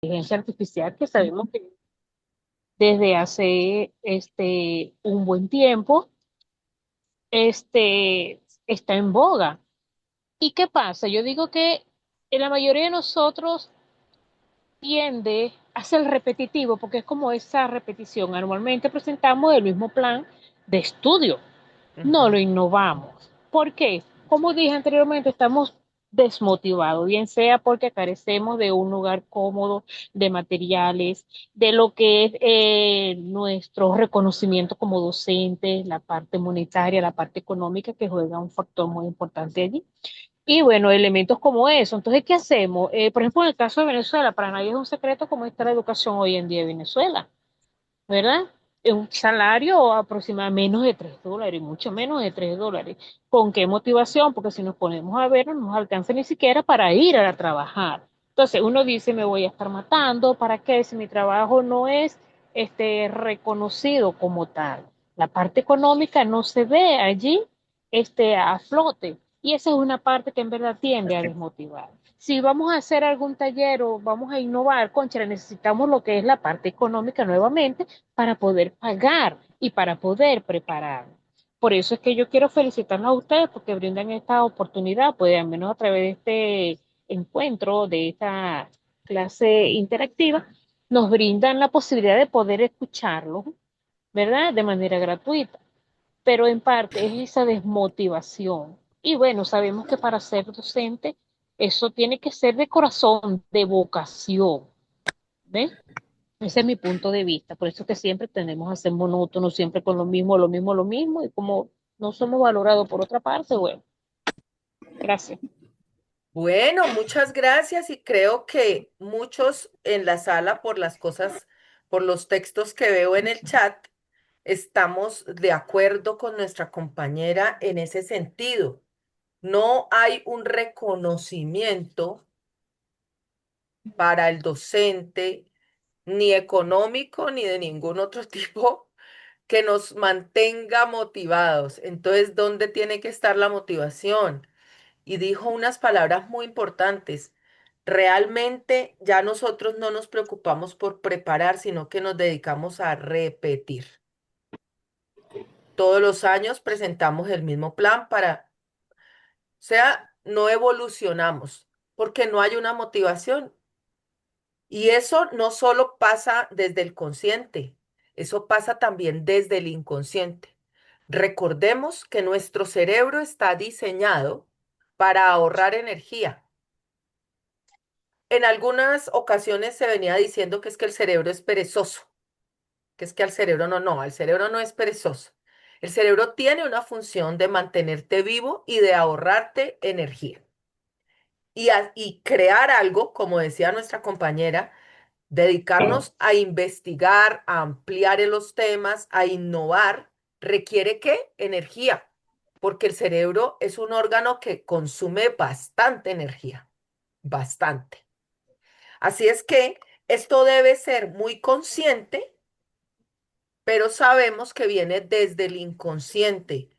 inteligencia artificial que sabemos que desde hace un buen tiempo está en boga. ¿Y qué pasa? Yo digo que la mayoría de nosotros tiende a ser repetitivo porque es como esa repetición. Normalmente presentamos el mismo plan de estudio, no lo Ujú. innovamos. ¿Por qué? Como dije anteriormente, estamos desmotivados, bien sea porque carecemos de un lugar cómodo, de materiales, de lo que es nuestro reconocimiento como docentes, la parte monetaria, la parte económica que juega un factor muy importante allí. Y bueno, elementos como eso. Entonces, ¿qué hacemos? Por ejemplo, en el caso de Venezuela, para nadie es un secreto cómo está la educación hoy en día en Venezuela, ¿verdad? Es un salario aproximadamente menos de $3, mucho menos de $3. ¿Con qué motivación? Porque si nos ponemos a ver, no nos alcanza ni siquiera para ir a trabajar. Entonces, uno dice, me voy a estar matando, ¿para qué? Si mi trabajo no es reconocido como tal. La parte económica no se ve allí a flote. Y esa es una parte que en verdad tiende a desmotivar. Si vamos a hacer algún taller o vamos a innovar, concha, necesitamos lo que es la parte económica nuevamente para poder pagar y para poder preparar. Por eso es que yo quiero felicitarlos a ustedes porque brindan esta oportunidad, pues al menos a través de este encuentro, de esta clase interactiva, nos brindan la posibilidad de poder escucharlos, ¿verdad? De manera gratuita, pero en parte es esa desmotivación. Y bueno, sabemos que para ser docente, eso tiene que ser de corazón, de vocación, ¿ves? Ese es mi punto de vista. Por eso que siempre tendemos a ser monótonos, siempre con lo mismo, lo mismo, lo mismo, y como no somos valorados por otra parte, bueno, gracias. Bueno, muchas gracias y creo que muchos en la sala por las cosas, por los textos que veo en el chat, estamos de acuerdo con nuestra compañera en ese sentido. No hay un reconocimiento para el docente, ni económico, ni de ningún otro tipo, que nos mantenga motivados. Entonces, ¿dónde tiene que estar la motivación? Y dijo unas palabras muy importantes. Realmente ya nosotros no nos preocupamos por preparar, sino que nos dedicamos a repetir. Todos los años presentamos el mismo plan o sea, no evolucionamos porque no hay una motivación. Y eso no solo pasa desde el consciente, eso pasa también desde el inconsciente. Recordemos que nuestro cerebro está diseñado para ahorrar energía. En algunas ocasiones se venía diciendo que es que el cerebro es perezoso, que es que al cerebro no, el cerebro no es perezoso. El cerebro tiene una función de mantenerte vivo y de ahorrarte energía. Y crear algo, como decía nuestra compañera, dedicarnos a investigar, a ampliar en los temas, a innovar, requiere ¿qué? Energía, porque el cerebro es un órgano que consume bastante energía, bastante. Así es que esto debe ser muy consciente, pero sabemos que viene desde el inconsciente.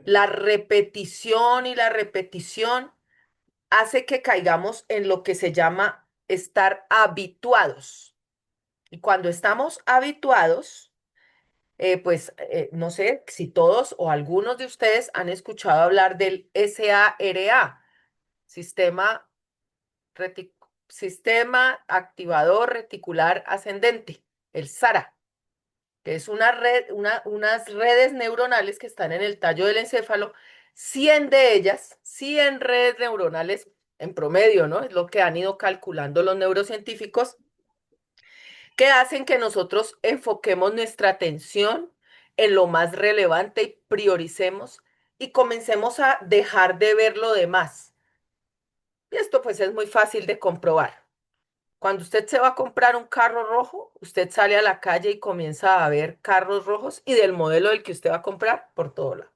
La repetición y la repetición hace que caigamos en lo que se llama estar habituados. Y cuando estamos habituados, no sé si todos o algunos de ustedes han escuchado hablar del SARA, Sistema, Sistema Activador Reticular Ascendente, el SARA, que es una red, unas redes neuronales que están en el tallo del encéfalo, 100 de ellas, 100 redes neuronales en promedio, ¿no? Es lo que han ido calculando los neurocientíficos que hacen que nosotros enfoquemos nuestra atención en lo más relevante y prioricemos y comencemos a dejar de ver lo demás. Y esto pues es muy fácil de comprobar. Cuando usted se va a comprar un carro rojo, usted sale a la calle y comienza a ver carros rojos y del modelo del que usted va a comprar por todo lado.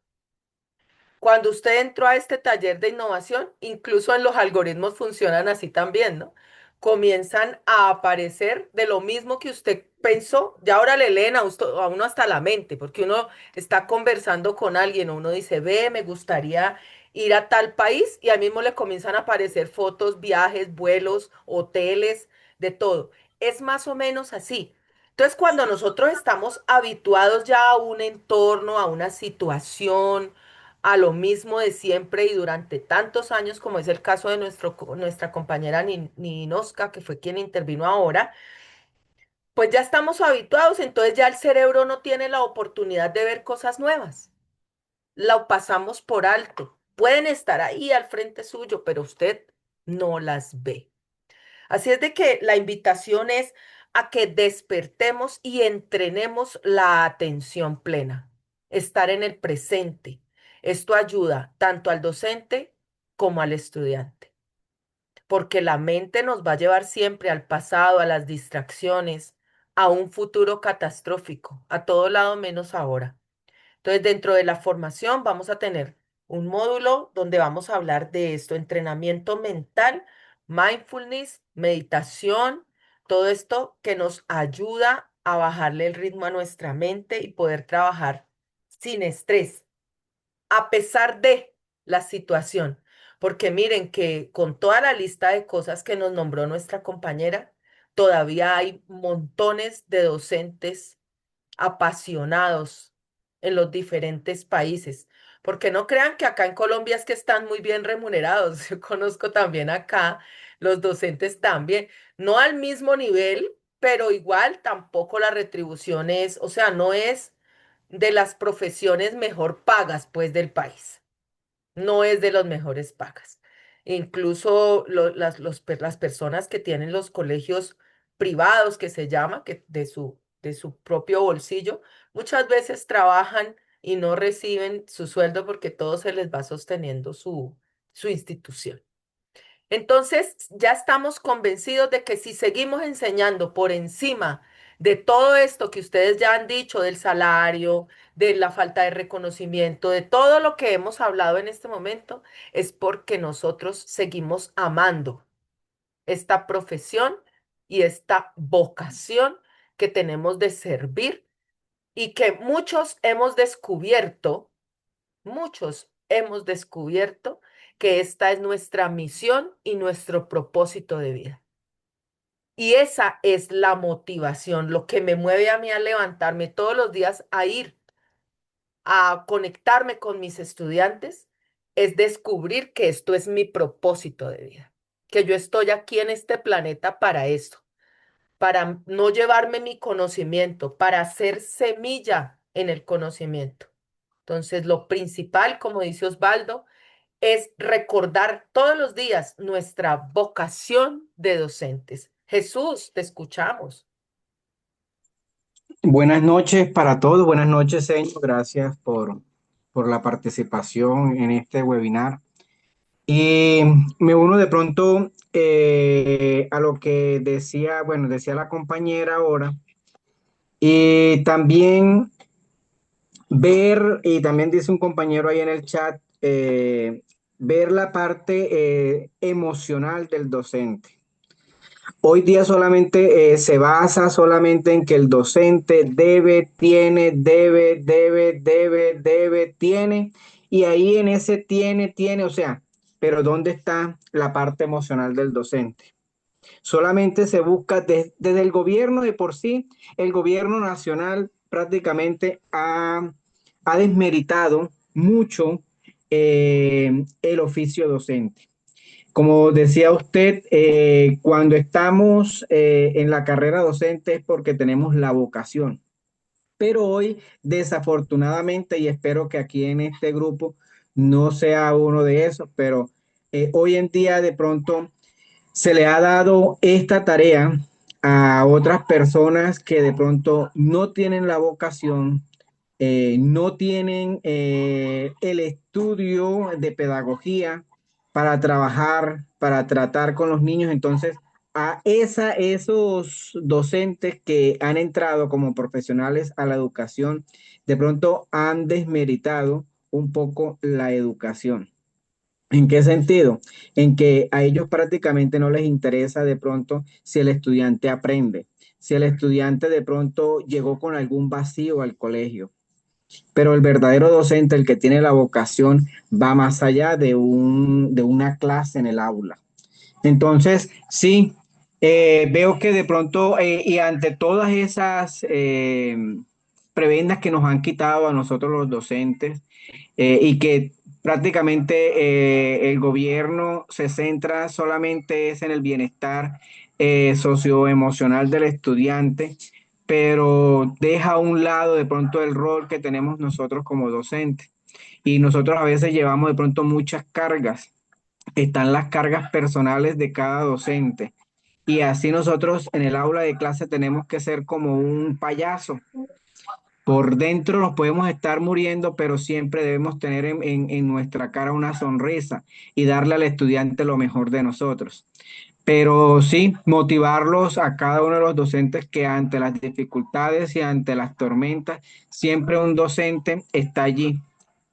Cuando usted entró a este taller de innovación, incluso en los algoritmos funcionan así también, ¿no? Comienzan a aparecer de lo mismo que usted pensó, ya ahora le leen a uno hasta la mente, porque uno está conversando con alguien o uno dice, ve, me gustaría ir a tal país y ahí mismo le comienzan a aparecer fotos, viajes, vuelos, hoteles de todo. Es más o menos así. Entonces, cuando nosotros estamos habituados ya a un entorno, a una situación, a lo mismo de siempre y durante tantos años, como es el caso de nuestra compañera Ninoska, que fue quien intervino ahora, pues ya estamos habituados, entonces ya el cerebro no tiene la oportunidad de ver cosas nuevas. Lo pasamos por alto. Pueden estar ahí al frente suyo, pero usted no las ve. Así es de que la invitación es a que despertemos y entrenemos la atención plena, estar en el presente. Esto ayuda tanto al docente como al estudiante, porque la mente nos va a llevar siempre al pasado, a las distracciones, a un futuro catastrófico, a todo lado menos ahora. Entonces, dentro de la formación vamos a tener un módulo donde vamos a hablar de esto, entrenamiento mental, mindfulness, meditación, todo esto que nos ayuda a bajarle el ritmo a nuestra mente y poder trabajar sin estrés, a pesar de la situación. Porque miren que con toda la lista de cosas que nos nombró nuestra compañera, todavía hay montones de docentes apasionados en los diferentes países. Porque no crean que acá en Colombia es que están muy bien remunerados. Yo conozco también acá los docentes también, no al mismo nivel, pero igual tampoco la retribución es, o sea, no es de las profesiones mejor pagas, pues, del país. No es de los mejores pagas. Incluso las personas que tienen los colegios privados, que se llama, que de su propio bolsillo, muchas veces trabajan y no reciben su sueldo porque todo se les va sosteniendo su institución. Entonces, ya estamos convencidos de que si seguimos enseñando por encima de todo esto que ustedes ya han dicho, del salario, de la falta de reconocimiento, de todo lo que hemos hablado en este momento, es porque nosotros seguimos amando esta profesión y esta vocación que tenemos de servir y que muchos hemos descubierto que esta es nuestra misión y nuestro propósito de vida. Y esa es la motivación, lo que me mueve a mí a levantarme todos los días a ir a conectarme con mis estudiantes, es descubrir que esto es mi propósito de vida, que yo estoy aquí en este planeta para esto, para no llevarme mi conocimiento, para hacer semilla en el conocimiento. Entonces, lo principal, como dice Osvaldo, es recordar todos los días nuestra vocación de docentes. Jesús, te escuchamos. Buenas noches para todos, buenas noches, señor. Gracias por la participación en este webinar. Y me uno de pronto a lo que decía, bueno, decía la compañera ahora, y también ver, y también dice un compañero ahí en el chat, ver la parte emocional del docente. Hoy día solamente se basa solamente en que el docente debe, tiene, tiene, y ahí en ese tiene, o sea, pero ¿dónde está la parte emocional del docente? Solamente se busca desde el gobierno de por sí, el gobierno nacional prácticamente ha desmeritado mucho el oficio docente. Como decía usted, cuando estamos en la carrera docente es porque tenemos la vocación. Pero hoy, desafortunadamente, y espero que aquí en este grupo no sea uno de esos, pero hoy en día de pronto se le ha dado esta tarea a otras personas que de pronto no tienen la vocación, no tienen el estudio de pedagogía para trabajar, para tratar con los niños. Entonces, esos docentes que han entrado como profesionales a la educación, de pronto han desmeritado un poco la educación. ¿En qué sentido? En que a ellos prácticamente no les interesa de pronto si el estudiante aprende, si el estudiante de pronto llegó con algún vacío al colegio. Pero el verdadero docente, el que tiene la vocación, va más allá de una clase en el aula. Entonces, sí, Veo que de pronto, y ante todas esas prebendas que nos han quitado a nosotros los docentes, y que prácticamente el gobierno se centra solamente es en el bienestar socioemocional del estudiante, pero deja a un lado de pronto el rol que tenemos nosotros como docentes. Y nosotros a veces llevamos de pronto muchas cargas. Están las cargas personales de cada docente. Y así nosotros en el aula de clase tenemos que ser como un payaso. Por dentro nos podemos estar muriendo, pero siempre debemos tener en nuestra cara una sonrisa y darle al estudiante lo mejor de nosotros. Pero sí, motivarlos a cada uno de los docentes que ante las dificultades y ante las tormentas, siempre un docente está allí,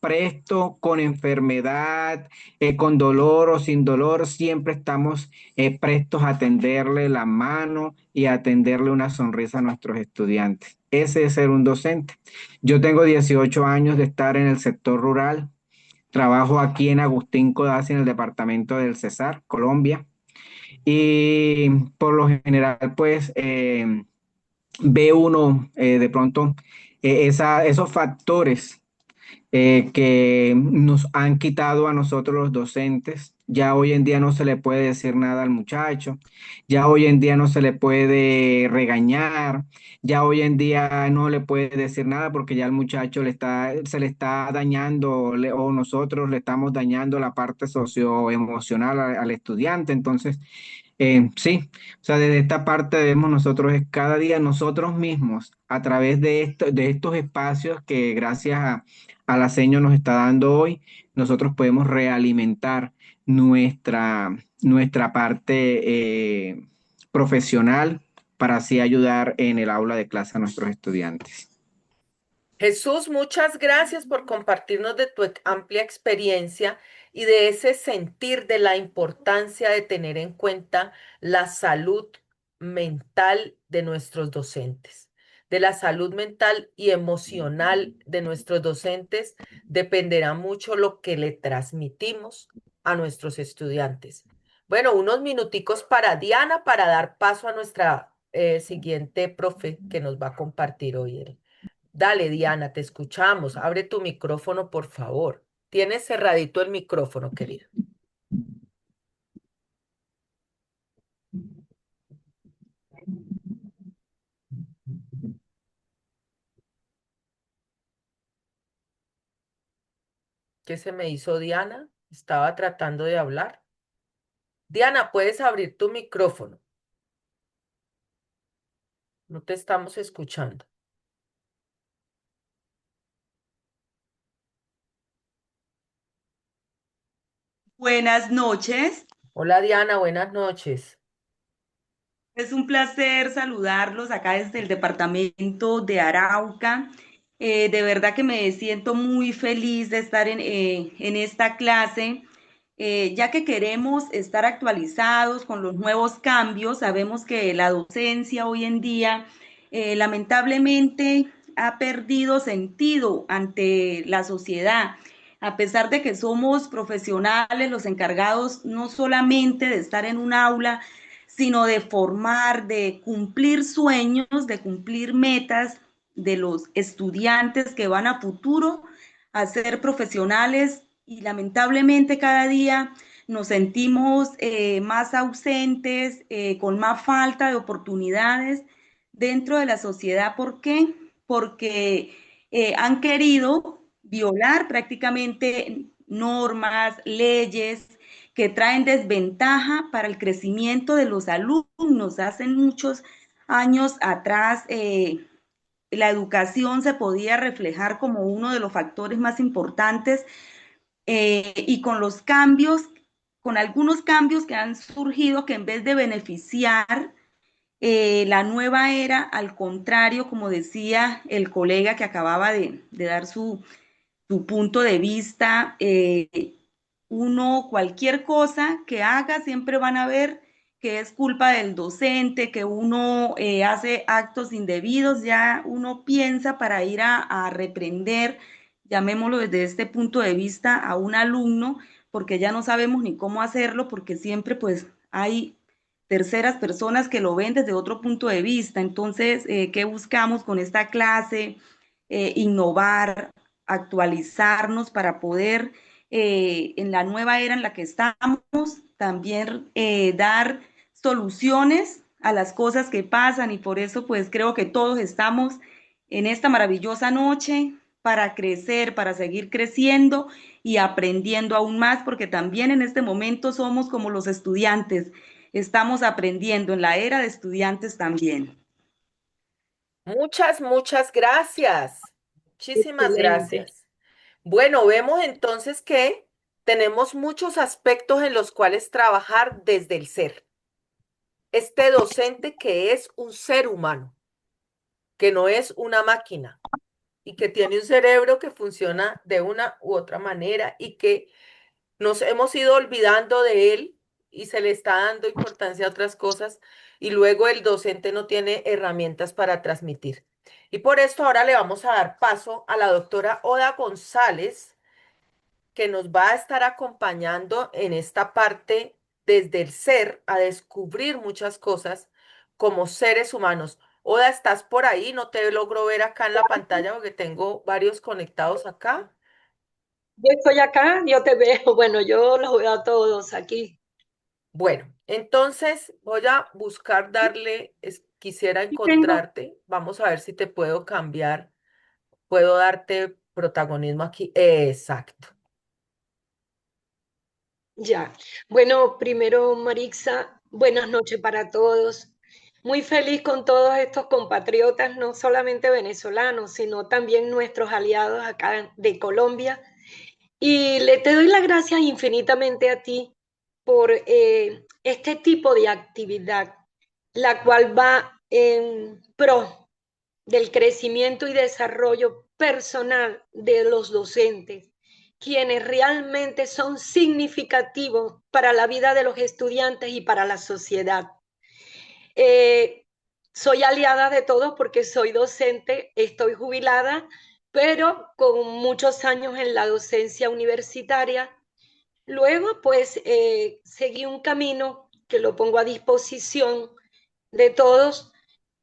presto, con enfermedad, con dolor o sin dolor, siempre estamos prestos a tenderle la mano y a tenderle una sonrisa a nuestros estudiantes. Ese es ser un docente. Yo tengo 18 años de estar en el sector rural, trabajo aquí en Agustín Codazzi, en el departamento del Cesar, Colombia. Y por lo general, pues, ve uno de pronto esos factores que nos han quitado a nosotros los docentes. Ya hoy en día no se le puede decir nada al muchacho, ya hoy en día no se le puede regañar, ya hoy en día no le puede decir nada porque ya el muchacho se le está dañando o nosotros le estamos dañando la parte socioemocional al estudiante. Entonces, sí, o sea, desde esta parte debemos nosotros es cada día nosotros mismos, a través de estos espacios que gracias a la seño nos está dando hoy, nosotros podemos realimentar nuestra parte profesional para así ayudar en el aula de clase a nuestros estudiantes. Jesús, muchas gracias por compartirnos de tu amplia experiencia y de ese sentir de la importancia de tener en cuenta la salud mental de nuestros docentes. De la salud mental y emocional de nuestros docentes dependerá mucho lo que le transmitimos a nuestros estudiantes. Bueno, unos minuticos para Diana para dar paso a nuestra siguiente profe que nos va a compartir hoy. Dale, Diana, te escuchamos. Abre tu micrófono, por favor. Tienes cerradito el micrófono, querida. ¿Qué se me hizo, Diana? Estaba tratando de hablar. Diana, puedes abrir tu micrófono. No te estamos escuchando. Buenas noches. Hola, Diana, buenas noches. Es un placer saludarlos acá desde el departamento de Arauca. De verdad que me siento muy feliz de estar en esta clase, ya que queremos estar actualizados con los nuevos cambios. Sabemos que la docencia hoy en día lamentablemente ha perdido sentido ante la sociedad. A pesar de que somos profesionales, los encargados no solamente de estar en un aula, sino de formar, de cumplir sueños, de cumplir metas de los estudiantes que van a futuro a ser profesionales, y lamentablemente cada día nos sentimos más ausentes, con más falta de oportunidades dentro de la sociedad. ¿Por qué? Porque han querido violar prácticamente normas, leyes que traen desventaja para el crecimiento de los alumnos. Hace muchos años atrás, la educación se podía reflejar como uno de los factores más importantes, y con los cambios, con algunos cambios que han surgido, que en vez de beneficiar la nueva era, al contrario, como decía el colega que acababa de dar su punto de vista, uno, cualquier cosa que haga, siempre van a ver que es culpa del docente, que uno hace actos indebidos. Ya uno piensa para ir a reprender, llamémoslo desde este punto de vista, a un alumno, porque ya no sabemos ni cómo hacerlo, porque siempre pues hay terceras personas que lo ven desde otro punto de vista. Entonces, ¿qué buscamos con esta clase? Innovar, actualizarnos para poder, en la nueva era en la que estamos, también dar soluciones a las cosas que pasan y por eso pues creo que todos estamos en esta maravillosa noche para crecer, para seguir creciendo y aprendiendo aún más, porque también en este momento somos como los estudiantes, estamos aprendiendo en la era de estudiantes también. Muchas gracias. Muchísimas Excelente. gracias. Bueno, vemos entonces que tenemos muchos aspectos en los cuales trabajar desde el ser. Este docente que es un ser humano, que no es una máquina y que tiene un cerebro que funciona de una u otra manera y que nos hemos ido olvidando de él y se le está dando importancia a otras cosas y luego el docente no tiene herramientas para transmitir. Y por esto ahora le vamos a dar paso a la doctora Oda González, que nos va a estar acompañando en esta parte desde el ser a descubrir muchas cosas como seres humanos. Oda, ¿estás por ahí? No te logro ver acá en la pantalla porque tengo varios conectados acá. Yo estoy acá, yo te veo, bueno, yo los veo a todos aquí. Bueno, entonces voy a buscar darle, quisiera Y tengo, encontrarte. Vamos a ver si te puedo cambiar, puedo darte protagonismo aquí. Exacto. ya. Bueno, primero, Marixa, buenas noches para todos. Muy feliz con todos estos compatriotas, no solamente venezolanos, sino también nuestros aliados acá de Colombia. Y le te doy las gracias infinitamente a ti por este tipo de actividad, la cual va en pro del crecimiento y desarrollo personal de los docentes, quienes realmente son significativos para la vida de los estudiantes y para la sociedad. Eh, Soy aliada de todos porque soy docente, estoy jubilada, pero con muchos años en la docencia universitaria. Luego, pues, seguí un camino que lo pongo a disposición de todos,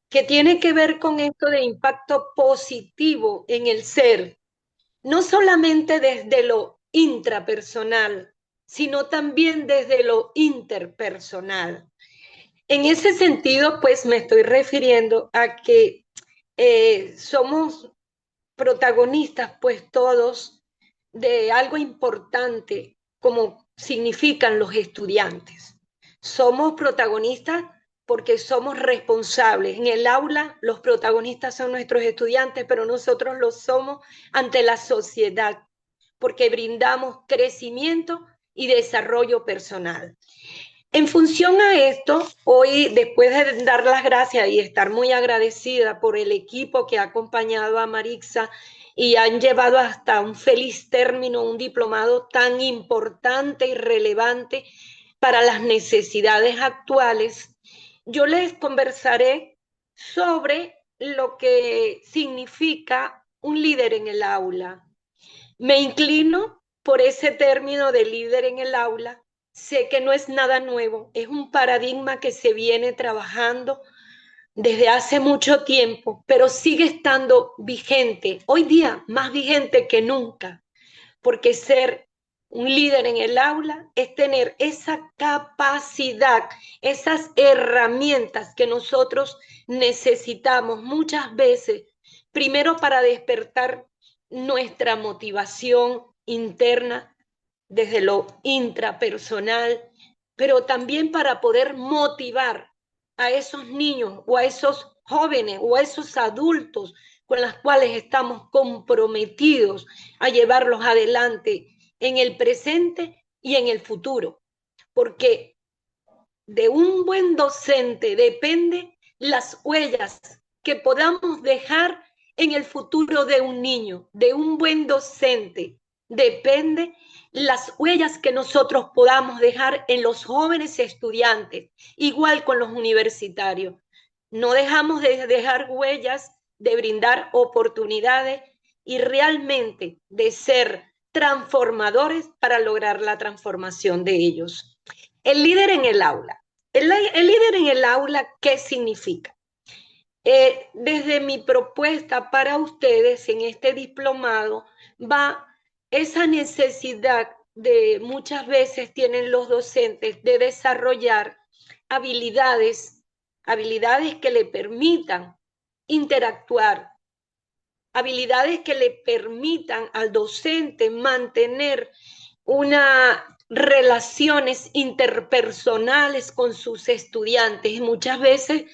que tiene que ver con esto de impacto positivo en el ser, no solamente desde lo intrapersonal, sino también desde lo interpersonal. En ese sentido, pues me estoy refiriendo a que somos protagonistas, pues todos, de algo importante como significan los estudiantes. Somos protagonistas porque somos responsables. En el aula los protagonistas son nuestros estudiantes, pero nosotros lo somos ante la sociedad, porque brindamos crecimiento y desarrollo personal. En función a esto, hoy, después de dar las gracias y estar muy agradecida por el equipo que ha acompañado a Marixa y han llevado hasta un feliz término un diplomado tan importante y relevante para las necesidades actuales, yo les conversaré sobre lo que significa un líder en el aula. Me inclino por ese término de líder en el aula. Sé que no es nada nuevo, es un paradigma que se viene trabajando desde hace mucho tiempo, pero sigue estando vigente, hoy día más vigente que nunca, porque ser un líder en el aula es tener esa capacidad, esas herramientas que nosotros necesitamos muchas veces, primero para despertar nuestra motivación interna desde lo intrapersonal, pero también para poder motivar a esos niños o a esos jóvenes o a esos adultos con los cuales estamos comprometidos a llevarlos adelante en el presente y en el futuro. Porque de un buen docente depende las huellas que podamos dejar en el futuro de un niño. De un buen docente depende las huellas que nosotros podamos dejar en los jóvenes estudiantes, igual con los universitarios. No dejamos de dejar huellas, de brindar oportunidades y realmente de ser transformadores para lograr la transformación de ellos. El líder en el aula. El líder en el aula, ¿qué significa? Desde mi propuesta para ustedes en este diplomado va esa necesidad de muchas veces tienen los docentes de desarrollar habilidades, habilidades que le permitan interactuar, habilidades que le permitan al docente mantener unas relaciones interpersonales con sus estudiantes. Y muchas veces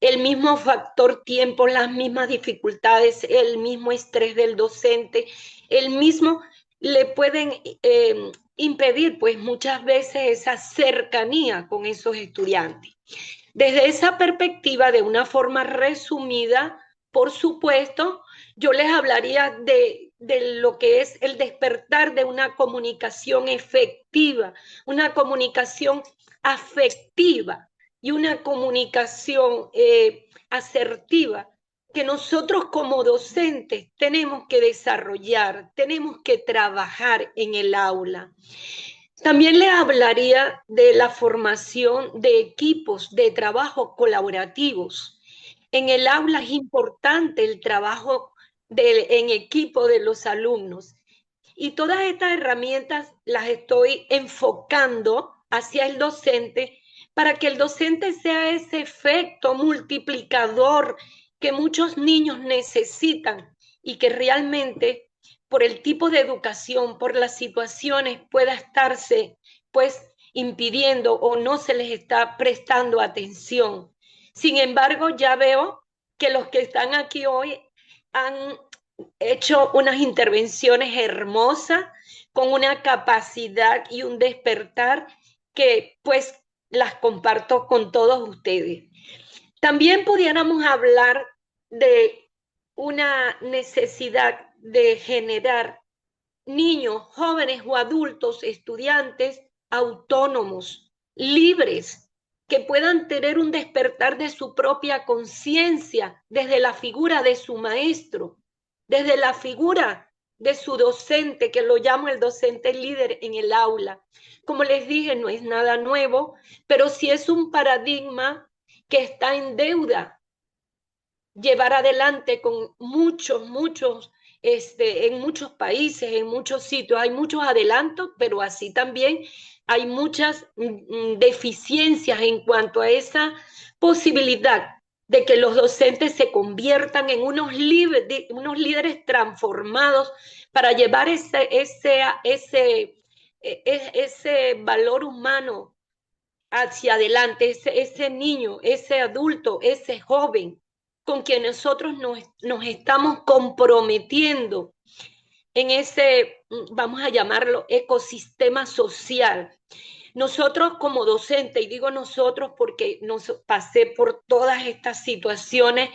el mismo factor tiempo, las mismas dificultades, el mismo estrés del docente, el mismo le pueden impedir pues muchas veces esa cercanía con esos estudiantes. Desde esa perspectiva, de una forma resumida, por supuesto, yo les hablaría de lo que es el despertar de una comunicación efectiva, una comunicación afectiva y una comunicación asertiva que nosotros como docentes tenemos que desarrollar, tenemos que trabajar en el aula. También le hablaría de la formación de equipos de trabajo colaborativos. En el aula es importante el trabajo en equipo de los alumnos. Y todas estas herramientas las estoy enfocando hacia el docente para que el docente sea ese efecto multiplicador que muchos niños necesitan y que realmente por el tipo de educación, por las situaciones pueda estarse pues impidiendo o no se les está prestando atención. Sin embargo, ya veo que los que están aquí hoy han hecho unas intervenciones hermosas con una capacidad y un despertar que pues las comparto con todos ustedes. También pudiéramos hablar de una necesidad de generar niños, jóvenes o adultos, estudiantes autónomos, libres, que puedan tener un despertar de su propia conciencia desde la figura de su maestro, desde la figura de su docente, que lo llamo el docente líder en el aula. Como les dije, no es nada nuevo, pero sí es un paradigma que está en deuda llevar adelante con muchos, en muchos países, en muchos sitios. Hay muchos adelantos, pero así también hay muchas deficiencias en cuanto a esa posibilidad de que los docentes se conviertan en unos líderes transformados para llevar ese valor humano hacia adelante, ese niño, ese adulto, ese joven con quien nosotros nos estamos comprometiendo en ese, vamos a llamarlo, ecosistema social. Nosotros como docentes, y digo nosotros porque pasé por todas estas situaciones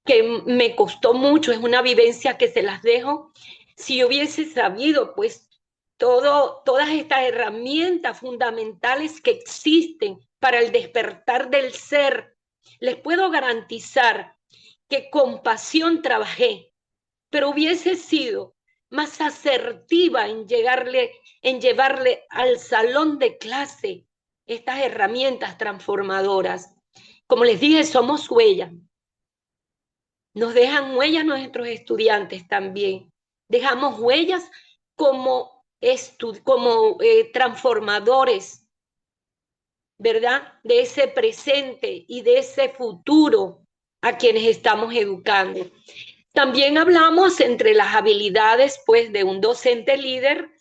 que me costó mucho, es una vivencia que se las dejo. Si yo hubiese sabido, pues, todas estas herramientas fundamentales que existen para el despertar del ser, les puedo garantizar que con pasión trabajé, pero hubiese sido más asertiva en llevarle al salón de clase estas herramientas transformadoras. Como les dije, somos huellas. Nos dejan huellas nuestros estudiantes también. Dejamos huellas como transformadores, ¿verdad? De ese presente y de ese futuro a quienes estamos educando. También hablamos entre las habilidades, pues, de un docente líder,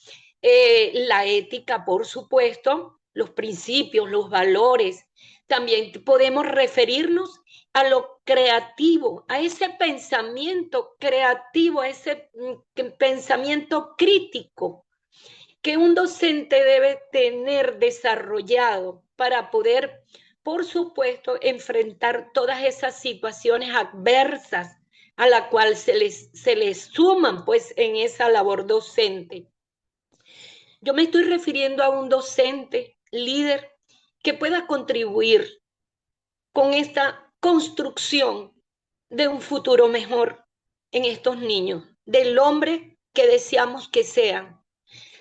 la ética, por supuesto, los principios, los valores. También podemos referirnos a lo creativo, a ese pensamiento creativo, a ese pensamiento crítico que un docente debe tener desarrollado para poder, por supuesto, enfrentar todas esas situaciones adversas a la cual se les suman pues en esa labor docente. Yo me estoy refiriendo a un docente líder que pueda contribuir con esta construcción de un futuro mejor en estos niños, del hombre que deseamos que sean.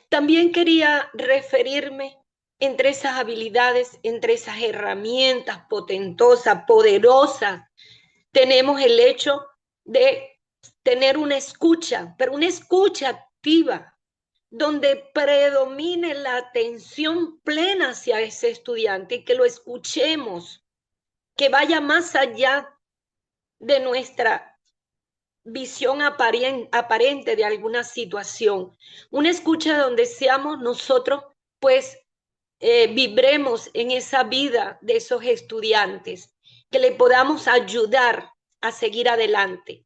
También quería referirme entre esas habilidades, entre esas herramientas potentosas, poderosas, tenemos el hecho de tener una escucha, pero una escucha activa, donde predomine la atención plena hacia ese estudiante y que lo escuchemos, que vaya más allá de nuestra visión aparente de alguna situación. Una escucha donde seamos nosotros, pues, vibremos en esa vida de esos estudiantes, que le podamos ayudar a seguir adelante.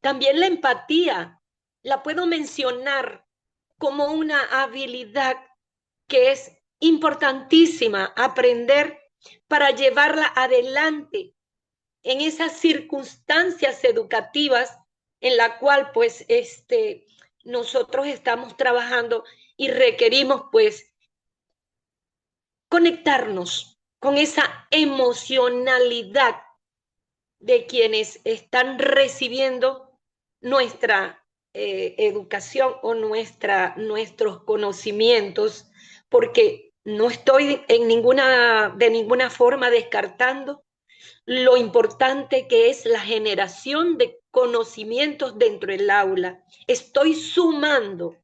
También la empatía, la puedo mencionar como una habilidad que es importantísima aprender para llevarla adelante en esas circunstancias educativas en la cual pues nosotros estamos trabajando y requerimos pues conectarnos con esa emocionalidad de quienes están recibiendo nuestra educación o nuestros conocimientos, porque no estoy de ninguna forma descartando lo importante que es la generación de conocimientos dentro del aula. Estoy sumando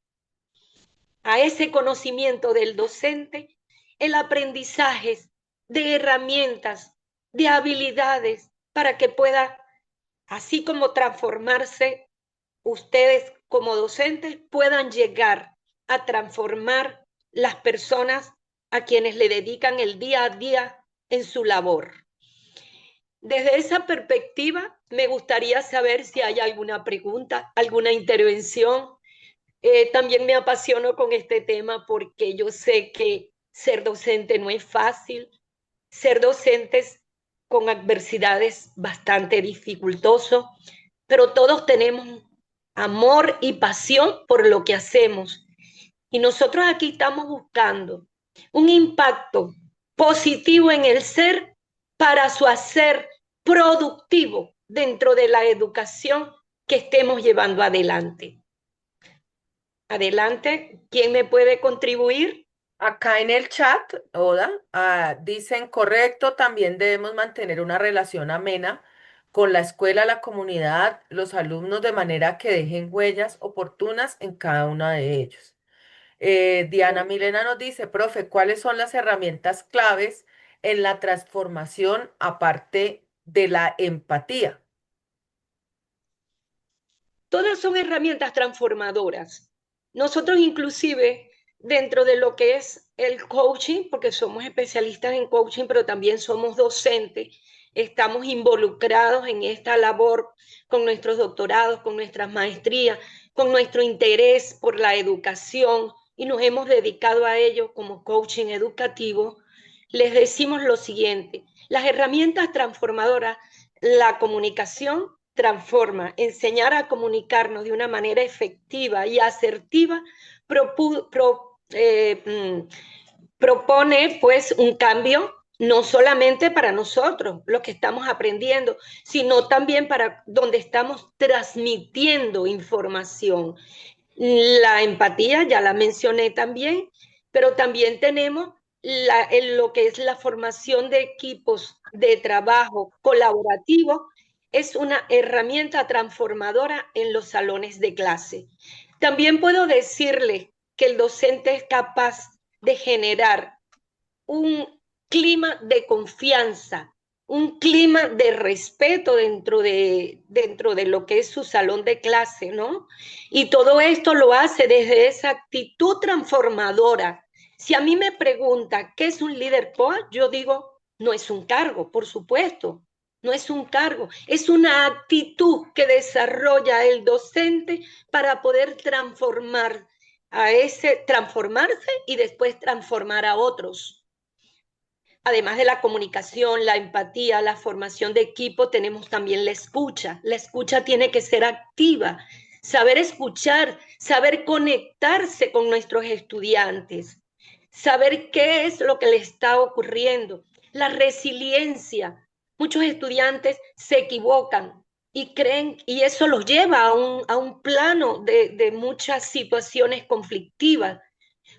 a ese conocimiento del docente el aprendizaje de herramientas, de habilidades, para que pueda, así como transformarse ustedes como docentes, puedan llegar a transformar las personas a quienes le dedican el día a día en su labor. Desde esa perspectiva, me gustaría saber si hay alguna pregunta, alguna intervención. También me apasiono con este tema porque yo sé que ser docente no es fácil, ser docentes con adversidades bastante dificultoso, pero todos tenemos amor y pasión por lo que hacemos. Y nosotros aquí estamos buscando un impacto positivo en el ser para su hacer productivo dentro de la educación que estemos llevando adelante. Adelante, ¿quién me puede contribuir? Acá en el chat, Oda, dicen correcto, también debemos mantener una relación amena con la escuela, la comunidad, los alumnos, de manera que dejen huellas oportunas en cada uno de ellos. Diana Milena nos dice, profe, ¿cuáles son las herramientas claves en la transformación aparte de la empatía? Todas son herramientas transformadoras. Nosotros inclusive dentro de lo que es el coaching, porque somos especialistas en coaching, pero también somos docentes, estamos involucrados en esta labor con nuestros doctorados, con nuestras maestrías, con nuestro interés por la educación y nos hemos dedicado a ello como coaching educativo. Les decimos lo siguiente, las herramientas transformadoras, la comunicación transforma, enseñar a comunicarnos de una manera efectiva y asertiva propone pues un cambio no solamente para nosotros, los que estamos aprendiendo, sino también para donde estamos transmitiendo información. La empatía, ya la mencioné también, pero también tenemos lo que es la formación de equipos de trabajo colaborativo, es una herramienta transformadora en los salones de clase. También puedo decirle que el docente es capaz de generar un clima de confianza, un clima de respeto dentro de lo que es su salón de clase, ¿no? Y todo esto lo hace desde esa actitud transformadora. Si a mí me pregunta qué es un líder POA, yo digo, no es un cargo, por supuesto, no es un cargo, es una actitud que desarrolla el docente para poder transformarse y después transformar a otros. Además de la comunicación, la empatía, la formación de equipo, tenemos también la escucha. La escucha tiene que ser activa, saber escuchar, saber conectarse con nuestros estudiantes, saber qué es lo que les está ocurriendo. La resiliencia. Muchos estudiantes se equivocan y creen, y eso los lleva a un plano de muchas situaciones conflictivas.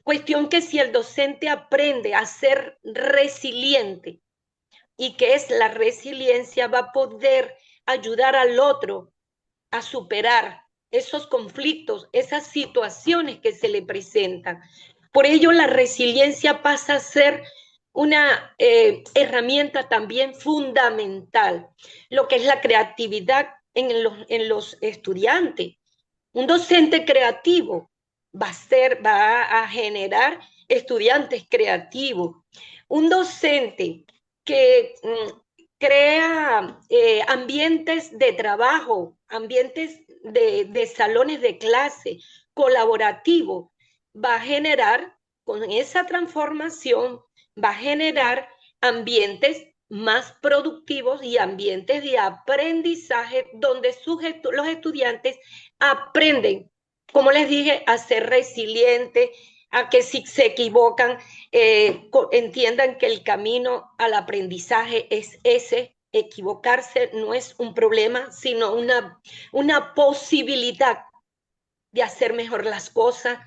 Cuestión que si el docente aprende a ser resiliente, y que es la resiliencia, va a poder ayudar al otro a superar esos conflictos, esas situaciones que se le presentan. Por ello, la resiliencia pasa a ser una herramienta también fundamental, lo que es la creatividad en los estudiantes. Un docente creativo va a generar estudiantes creativos. Un docente que crea ambientes de trabajo, ambientes de salones de clase colaborativos, va a generar, con esa transformación, va a generar ambientes más productivos y ambientes de aprendizaje donde los estudiantes aprenden, como les dije, a ser resilientes, a que si se equivocan, entiendan que el camino al aprendizaje es ese. Equivocarse no es un problema, sino una posibilidad de hacer mejor las cosas.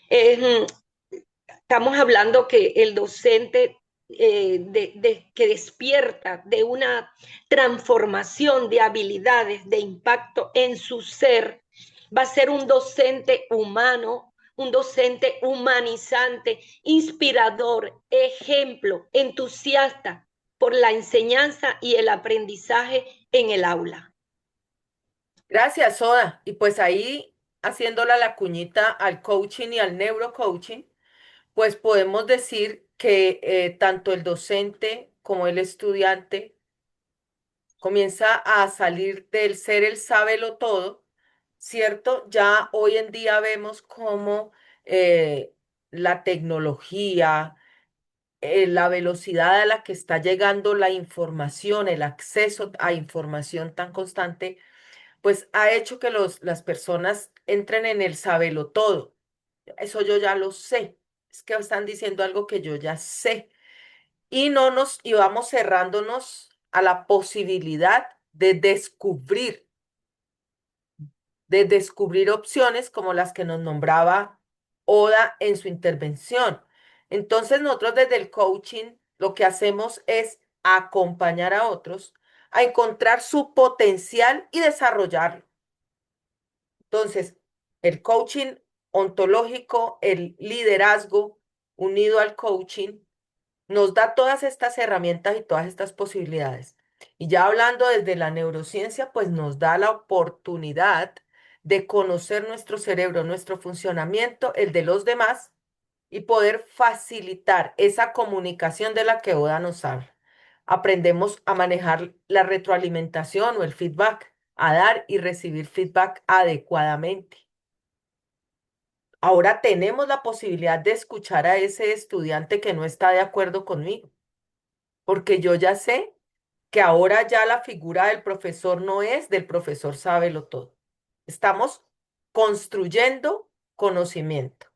Estamos hablando que el docente que despierta de una transformación de habilidades, de impacto en su ser, va a ser un docente humano, un docente humanizante, inspirador, ejemplo, entusiasta por la enseñanza y el aprendizaje en el aula. Gracias, Soda. Y pues ahí, haciéndola la cuñita al coaching y al neurocoaching, pues podemos decir que tanto el docente como el estudiante comienza a salir del ser el sábelo todo, ¿cierto? Ya hoy en día vemos cómo la tecnología, la velocidad a la que está llegando la información, el acceso a información tan constante, pues ha hecho que las personas entren en el sábelo todo. Eso yo ya lo sé. Es que están diciendo algo que yo ya sé. Y no nos íbamos cerrándonos a la posibilidad de descubrir opciones como las que nos nombraba Oda en su intervención. Entonces, nosotros desde el coaching lo que hacemos es acompañar a otros a encontrar su potencial y desarrollarlo. Entonces, el coaching ontológico, el liderazgo unido al coaching, nos da todas estas herramientas y todas estas posibilidades. Y ya hablando desde la neurociencia, pues nos da la oportunidad de conocer nuestro cerebro, nuestro funcionamiento, el de los demás, y poder facilitar esa comunicación de la que Oda nos habla. Aprendemos a manejar la retroalimentación o el feedback, a dar y recibir feedback adecuadamente. Ahora tenemos la posibilidad de escuchar a ese estudiante que no está de acuerdo conmigo, porque yo ya sé que ahora ya la figura del profesor no es del profesor sábelo todo. Estamos construyendo conocimiento.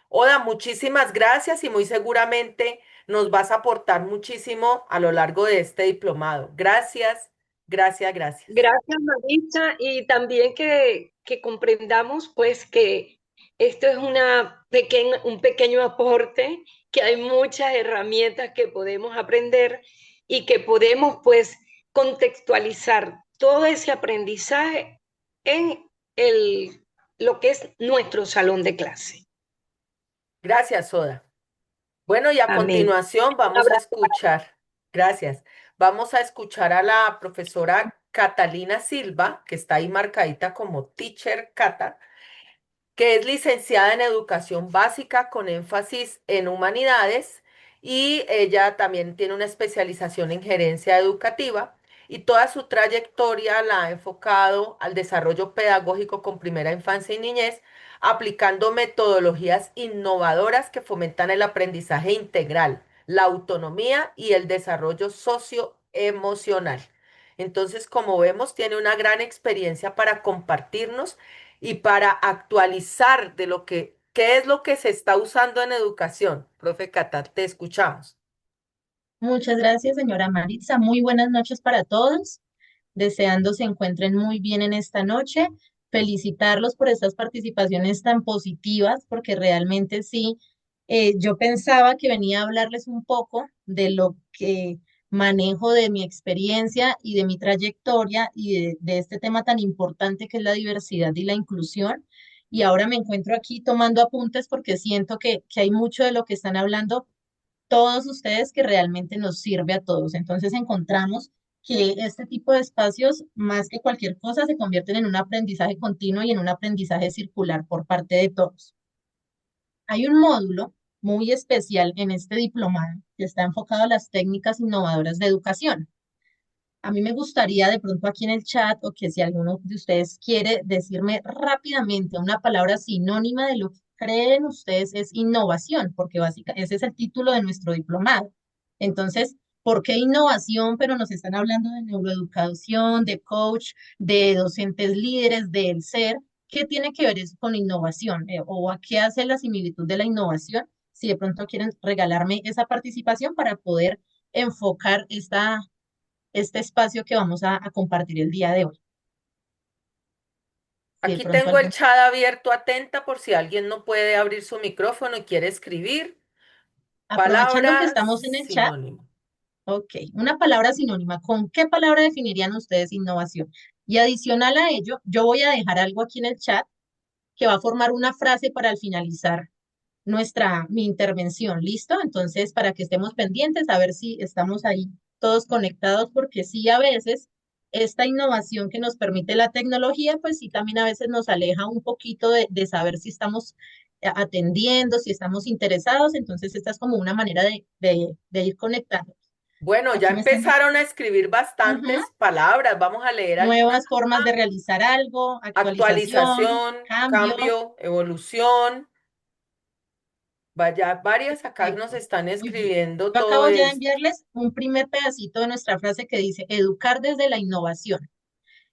Oda, muchísimas gracias y muy seguramente nos vas a aportar muchísimo a lo largo de este diplomado. Gracias, gracias, gracias. Gracias, Marisa, y también que comprendamos pues que esto es un pequeño aporte, que hay muchas herramientas que podemos aprender y que podemos pues contextualizar todo ese aprendizaje en lo que es nuestro salón de clase. Gracias, Soda. Bueno, y a Amén. continuación Un vamos a abrazo. escuchar, gracias, vamos a escuchar a la profesora Catalina Silva, que está ahí marcadita como Teacher Cata, que es licenciada en educación básica con énfasis en humanidades y ella también tiene una especialización en gerencia educativa y toda su trayectoria la ha enfocado al desarrollo pedagógico con primera infancia y niñez, aplicando metodologías innovadoras que fomentan el aprendizaje integral, la autonomía y el desarrollo socioemocional. Entonces, como vemos, tiene una gran experiencia para compartirnos y para actualizar de qué es lo que se está usando en educación. Profe Cata, te escuchamos. Muchas gracias, señora Maritza. Muy buenas noches para todos. Deseando se encuentren muy bien en esta noche. Felicitarlos por estas participaciones tan positivas, porque realmente sí, Yo pensaba que venía a hablarles un poco de lo que manejo de mi experiencia y de mi trayectoria y de este tema tan importante que es la diversidad y la inclusión. Y ahora me encuentro aquí tomando apuntes porque siento que hay mucho de lo que están hablando todos ustedes que realmente nos sirve a todos. Entonces encontramos que este tipo de espacios, más que cualquier cosa, se convierten en un aprendizaje continuo y en un aprendizaje circular por parte de todos. Hay un módulo muy especial en este diplomado que está enfocado a las técnicas innovadoras de educación. A mí me gustaría de pronto aquí en el chat o que si alguno de ustedes quiere decirme rápidamente una palabra sinónima de lo que creen ustedes es innovación, porque básicamente ese es el título de nuestro diplomado. Entonces, ¿por qué innovación? Pero nos están hablando de neuroeducación, de coach, de docentes líderes, del ser. ¿Qué tiene que ver eso con innovación? ¿O a qué hace la similitud de la innovación? Si de pronto quieren regalarme esa participación para poder enfocar este espacio que vamos a compartir el día de hoy. Si de Aquí pronto tengo el algún, chat abierto, atenta por si alguien no puede abrir su micrófono y quiere escribir. aprovechando que Palabra estamos en el chat, sinónimo. ok, una palabra sinónima, ¿con qué palabra definirían ustedes innovación? Y adicional a ello, yo voy a dejar algo aquí en el chat que va a formar una frase para al finalizar mi intervención, ¿listo? Entonces, para que estemos pendientes, a ver si estamos ahí todos conectados, porque sí, a veces esta innovación que nos permite la tecnología, pues sí, también a veces nos aleja un poquito de saber si estamos atendiendo, si estamos interesados, entonces esta es como una manera de ir conectando. Bueno, ya Aquí me están diciendo empezaron a escribir bastantes palabras. Vamos a leer algunas. nuevas formas de realizar algo, actualización, Actualización, cambio. cambio, evolución. Vaya, varias acá nos Perfecto, están muy bien. escribiendo Yo todo acabo ya de esto. enviarles un primer pedacito de nuestra frase que dice educar desde la innovación.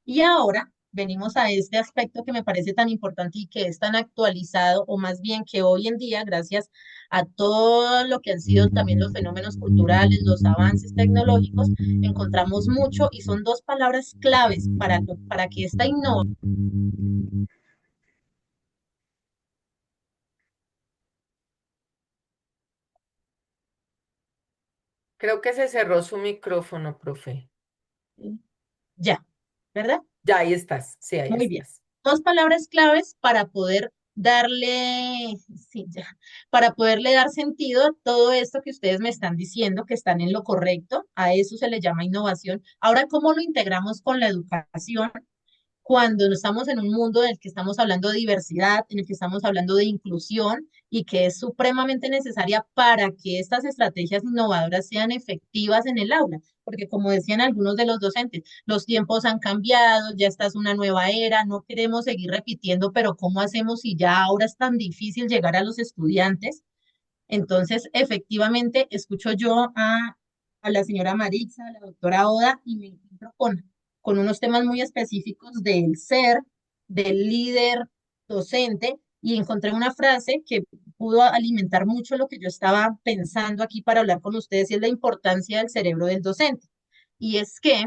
Y ahora venimos a este aspecto que me parece tan importante y que es tan actualizado, o más bien que hoy en día, gracias a todo lo que han sido también los fenómenos culturales, los avances tecnológicos, encontramos mucho y son dos palabras claves para que esta innovación. Creo que se cerró su micrófono, profe. Ya, ¿verdad? Ya, ahí estás. Sí, ahí Muy bien. estás. Dos palabras claves para poder darle, sí, ya, para poderle dar sentido a todo esto que ustedes me están diciendo, que están en lo correcto. A eso se le llama innovación. Ahora, ¿cómo lo integramos con la educación? Cuando no estamos en un mundo en el que estamos hablando de diversidad, en el que estamos hablando de inclusión y que es supremamente necesaria para que estas estrategias innovadoras sean efectivas en el aula. Porque como decían algunos de los docentes, los tiempos han cambiado, ya esta es una nueva era, no queremos seguir repitiendo, pero ¿cómo hacemos si ya ahora es tan difícil llegar a los estudiantes? Entonces, efectivamente, escucho yo a la señora Maritza, a la doctora Oda, y me encuentro con unos temas muy específicos del ser, del líder docente, y encontré una frase que pudo alimentar mucho lo que yo estaba pensando aquí para hablar con ustedes, y es la importancia del cerebro del docente. Y es que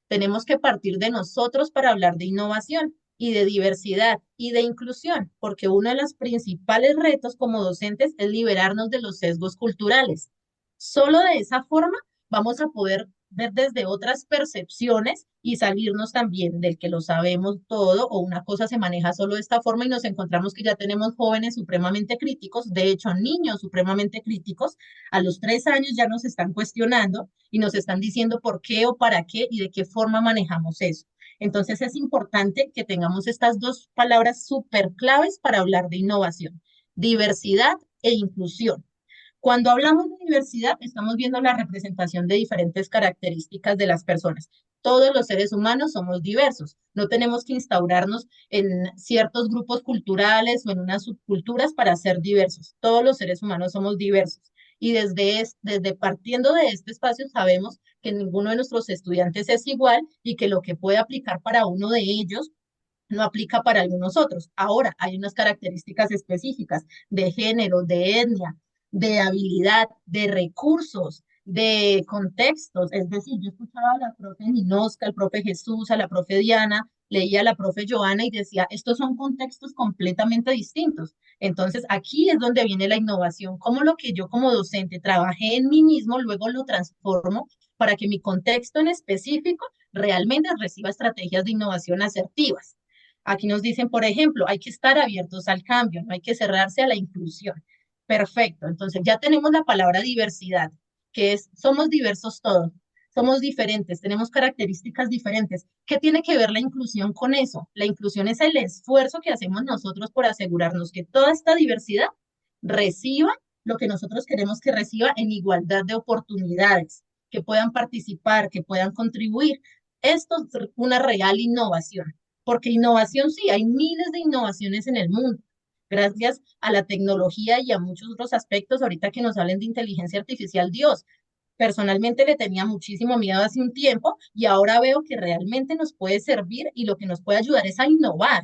tenemos que partir de nosotros para hablar de innovación y de diversidad y de inclusión, porque uno de los principales retos como docentes es liberarnos de los sesgos culturales. Solo de esa forma vamos a poder ver desde otras percepciones y salirnos también del que lo sabemos todo o una cosa se maneja solo de esta forma y nos encontramos que ya tenemos jóvenes supremamente críticos, de hecho niños supremamente críticos, a los 3 años ya nos están cuestionando y nos están diciendo por qué o para qué y de qué forma manejamos eso. Entonces es importante que tengamos estas dos palabras súper claves para hablar de innovación, diversidad e inclusión. Cuando hablamos de diversidad, estamos viendo la representación de diferentes características de las personas. Todos los seres humanos somos diversos. No tenemos que instaurarnos en ciertos grupos culturales o en unas subculturas para ser diversos. Todos los seres humanos somos diversos. Y desde partiendo de este espacio sabemos que ninguno de nuestros estudiantes es igual y que lo que puede aplicar para uno de ellos no aplica para algunos otros. Ahora, hay unas características específicas de género, de etnia, de habilidad, de recursos, de contextos. Es decir, yo escuchaba a la profe Ninosca, al profe Jesús, a la profe Diana, leía a la profe Joana y decía, estos son contextos completamente distintos. Entonces, aquí es donde viene la innovación, cómo lo que yo como docente trabajé en mí mismo, luego lo transformo para que mi contexto en específico realmente reciba estrategias de innovación asertivas. Aquí nos dicen, por ejemplo, hay que estar abiertos al cambio, no hay que cerrarse a la inclusión. Perfecto, entonces ya tenemos la palabra diversidad, que es, somos diversos todos, somos diferentes, tenemos características diferentes. ¿Qué tiene que ver la inclusión con eso? La inclusión es el esfuerzo que hacemos nosotros por asegurarnos que toda esta diversidad reciba lo que nosotros queremos que reciba en igualdad de oportunidades, que puedan participar, que puedan contribuir. Esto es una real innovación, porque innovación sí, hay miles de innovaciones en el mundo. Gracias a la tecnología y a muchos otros aspectos, ahorita que nos hablen de inteligencia artificial, Dios, personalmente le tenía muchísimo miedo hace un tiempo y ahora veo que realmente nos puede servir y lo que nos puede ayudar es a innovar.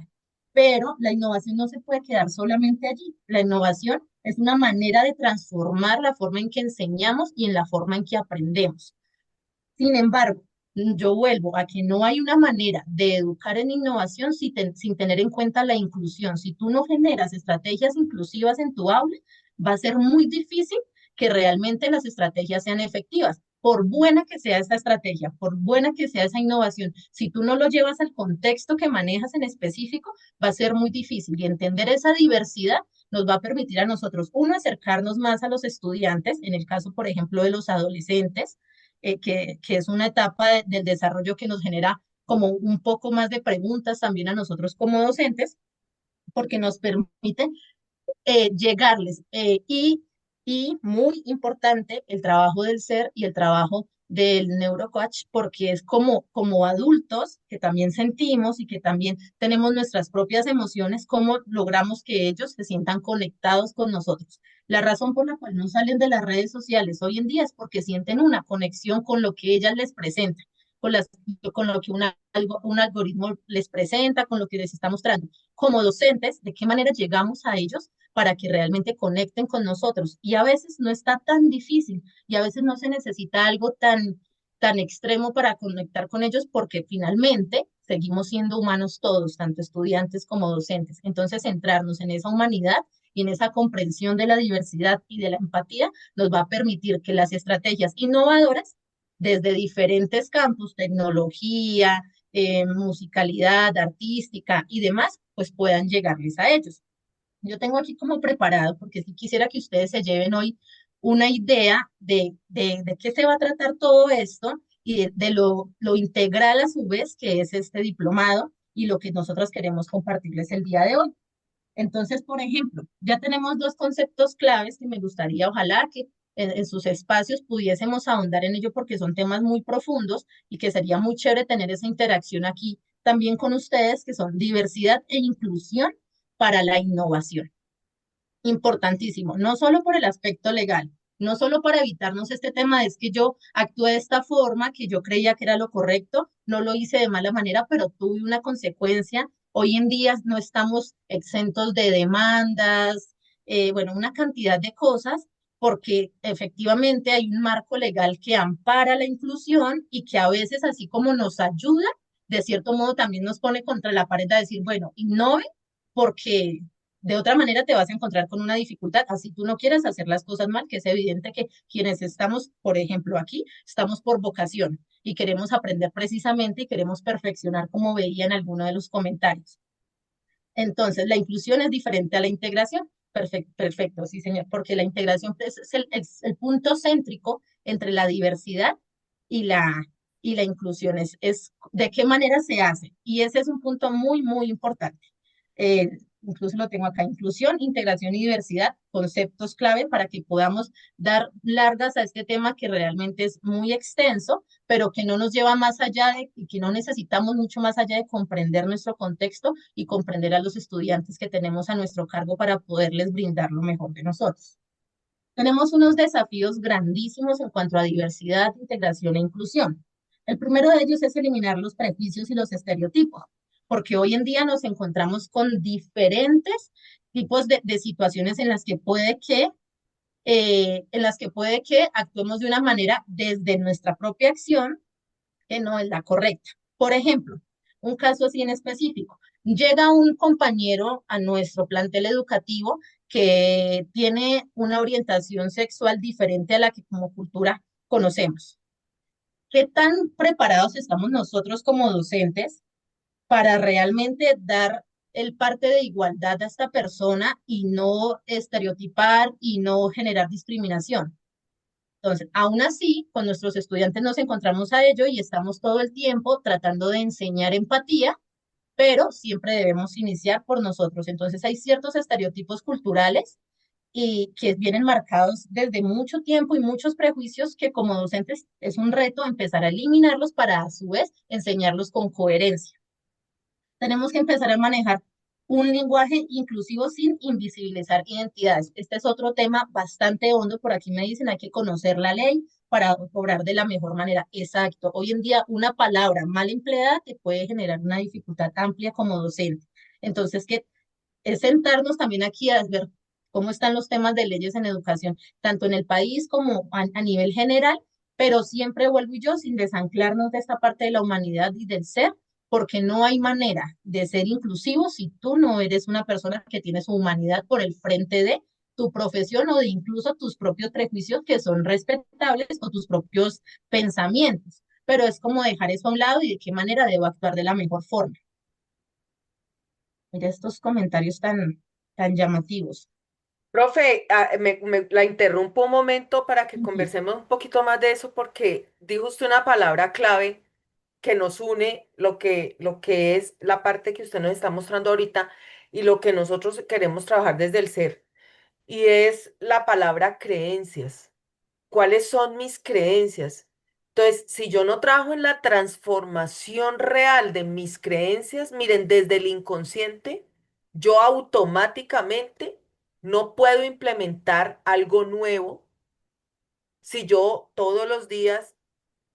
Pero la innovación no se puede quedar solamente allí. La innovación es una manera de transformar la forma en que enseñamos y en la forma en que aprendemos. Sin embargo, yo vuelvo a que no hay una manera de educar en innovación sin tener en cuenta la inclusión. Si tú no generas estrategias inclusivas en tu aula, va a ser muy difícil que realmente las estrategias sean efectivas. Por buena que sea esta estrategia, por buena que sea esa innovación, si tú no lo llevas al contexto que manejas en específico, va a ser muy difícil. Y entender esa diversidad nos va a permitir a nosotros, uno, acercarnos más a los estudiantes, en el caso, por ejemplo, de los adolescentes, que es una etapa del desarrollo que nos genera como un poco más de preguntas también a nosotros como docentes, porque nos permite llegarles. Y muy importante el trabajo del ser y el trabajo del neurocoach, porque es como adultos que también sentimos y que también tenemos nuestras propias emociones, cómo logramos que ellos se sientan conectados con nosotros. La razón por la cual no salen de las redes sociales hoy en día es porque sienten una conexión con lo que ellas les presentan, con lo que un algoritmo les presenta, con lo que les está mostrando. Como docentes, ¿de qué manera llegamos a ellos para que realmente conecten con nosotros? Y a veces no está tan difícil y a veces no se necesita algo tan extremo para conectar con ellos porque finalmente seguimos siendo humanos todos, tanto estudiantes como docentes. Entonces, centrarnos en esa humanidad y en esa comprensión de la diversidad y de la empatía nos va a permitir que las estrategias innovadoras desde diferentes campos, tecnología, musicalidad, artística y demás, pues puedan llegarles a ellos. Yo tengo aquí como preparado, porque si quisiera que ustedes se lleven hoy una idea de qué se va a tratar todo esto y de lo integral a su vez que es este diplomado y lo que nosotros queremos compartirles el día de hoy. Entonces, por ejemplo, ya tenemos dos conceptos claves que me gustaría, ojalá que en sus espacios pudiésemos ahondar en ello porque son temas muy profundos y que sería muy chévere tener esa interacción aquí también con ustedes, que son diversidad e inclusión para la innovación. Importantísimo, no solo por el aspecto legal, no solo para evitarnos este tema, es que yo actué de esta forma, que yo creía que era lo correcto, no lo hice de mala manera, pero tuve una consecuencia. Hoy en día no estamos exentos de demandas, bueno, una cantidad de cosas, porque efectivamente hay un marco legal que ampara la inclusión y que a veces, así como nos ayuda, de cierto modo también nos pone contra la pared a decir, bueno, innove porque de otra manera te vas a encontrar con una dificultad, así tú no quieres hacer las cosas mal, que es evidente que quienes estamos, por ejemplo, aquí, estamos por vocación y queremos aprender precisamente y queremos perfeccionar como veía en alguno de los comentarios. Entonces, la inclusión es diferente a la integración. Perfecto, perfecto, sí, señor, porque la integración es el punto céntrico entre la diversidad y la inclusión. Es de qué manera se hace. Y ese es un punto muy, muy importante. Eh, Incluso lo tengo acá, inclusión, integración y diversidad, conceptos clave para que podamos dar largas a este tema que realmente es muy extenso, pero que no nos lleva más allá de, y que no necesitamos mucho más allá de comprender nuestro contexto y comprender a los estudiantes que tenemos a nuestro cargo para poderles brindar lo mejor de nosotros. Tenemos unos desafíos grandísimos en cuanto a diversidad, integración e inclusión. El primero de ellos es eliminar los prejuicios y los estereotipos, porque hoy en día nos encontramos con diferentes tipos de situaciones en las que puede que en las que puede que actuemos de una manera desde nuestra propia acción que no es la correcta. Por ejemplo, un caso así en específico. Llega un compañero a nuestro plantel educativo que tiene una orientación sexual diferente a la que como cultura conocemos. ¿Qué tan preparados estamos nosotros como docentes para realmente dar el parte de igualdad a esta persona y no estereotipar y no generar discriminación? Entonces, aún así, con nuestros estudiantes nos encontramos a ello y estamos todo el tiempo tratando de enseñar empatía, pero siempre debemos iniciar por nosotros. Entonces, hay ciertos estereotipos culturales y que vienen marcados desde mucho tiempo y muchos prejuicios que como docentes es un reto empezar a eliminarlos para a su vez enseñarlos con coherencia. Tenemos que empezar a manejar un lenguaje inclusivo sin invisibilizar identidades. Este es otro tema bastante hondo. Por aquí me dicen, hay que conocer la ley para obrar de la mejor manera. Exacto. Hoy en día, una palabra mal empleada te puede generar una dificultad amplia como docente. Entonces, que es sentarnos también aquí a ver cómo están los temas de leyes en educación, tanto en el país como a nivel general, pero siempre vuelvo y yo sin desanclarnos de esta parte de la humanidad y del ser, porque no hay manera de ser inclusivo si tú no eres una persona que tiene su humanidad por el frente de tu profesión o de incluso tus propios prejuicios que son respetables o tus propios pensamientos. Pero es como dejar eso a un lado y de qué manera debo actuar de la mejor forma. Mira estos comentarios tan llamativos. Profe, la interrumpo un momento para que Ujú. conversemos un poquito más de eso porque dijo usted una palabra clave que nos une lo que es la parte que usted nos está mostrando ahorita y lo que nosotros queremos trabajar desde el ser. Y es la palabra creencias. ¿Cuáles son mis creencias? Entonces, si yo no trabajo en la transformación real de mis creencias, miren, desde el inconsciente, yo automáticamente no puedo implementar algo nuevo si yo todos los días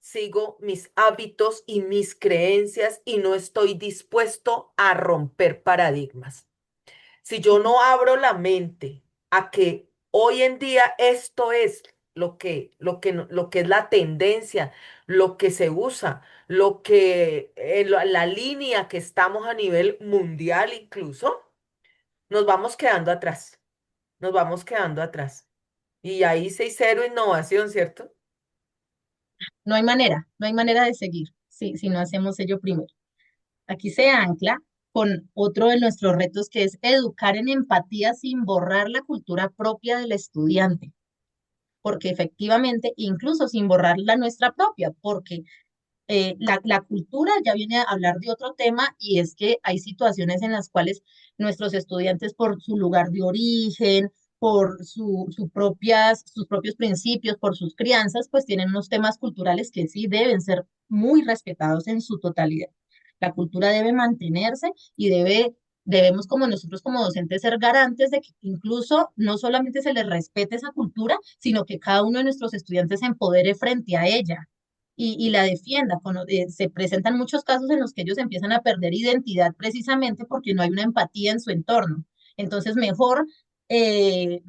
sigo mis hábitos y mis creencias y no estoy dispuesto a romper paradigmas. Si yo no abro la mente a que hoy en día esto es lo que es la tendencia, lo que se usa, la línea que estamos a nivel mundial incluso, nos vamos quedando atrás, nos vamos quedando atrás. Y ahí se cero innovación, ¿cierto? No hay manera de seguir si no hacemos ello primero. Aquí se ancla con otro de nuestros retos que es educar en empatía sin borrar la cultura propia del estudiante, porque efectivamente, incluso sin borrar la nuestra propia, porque la cultura ya viene a hablar de otro tema y es que hay situaciones en las cuales nuestros estudiantes por su lugar de origen, por sus propios principios, por sus crianzas, pues tienen unos temas culturales que sí deben ser muy respetados en su totalidad. La cultura debe mantenerse y debemos como nosotros como docentes ser garantes de que incluso no solamente se les respete esa cultura, sino que cada uno de nuestros estudiantes se empodere frente a ella y la defienda. Se presentan muchos casos en los que ellos empiezan a perder identidad precisamente porque no hay una empatía en su entorno. Entonces, mejor eh,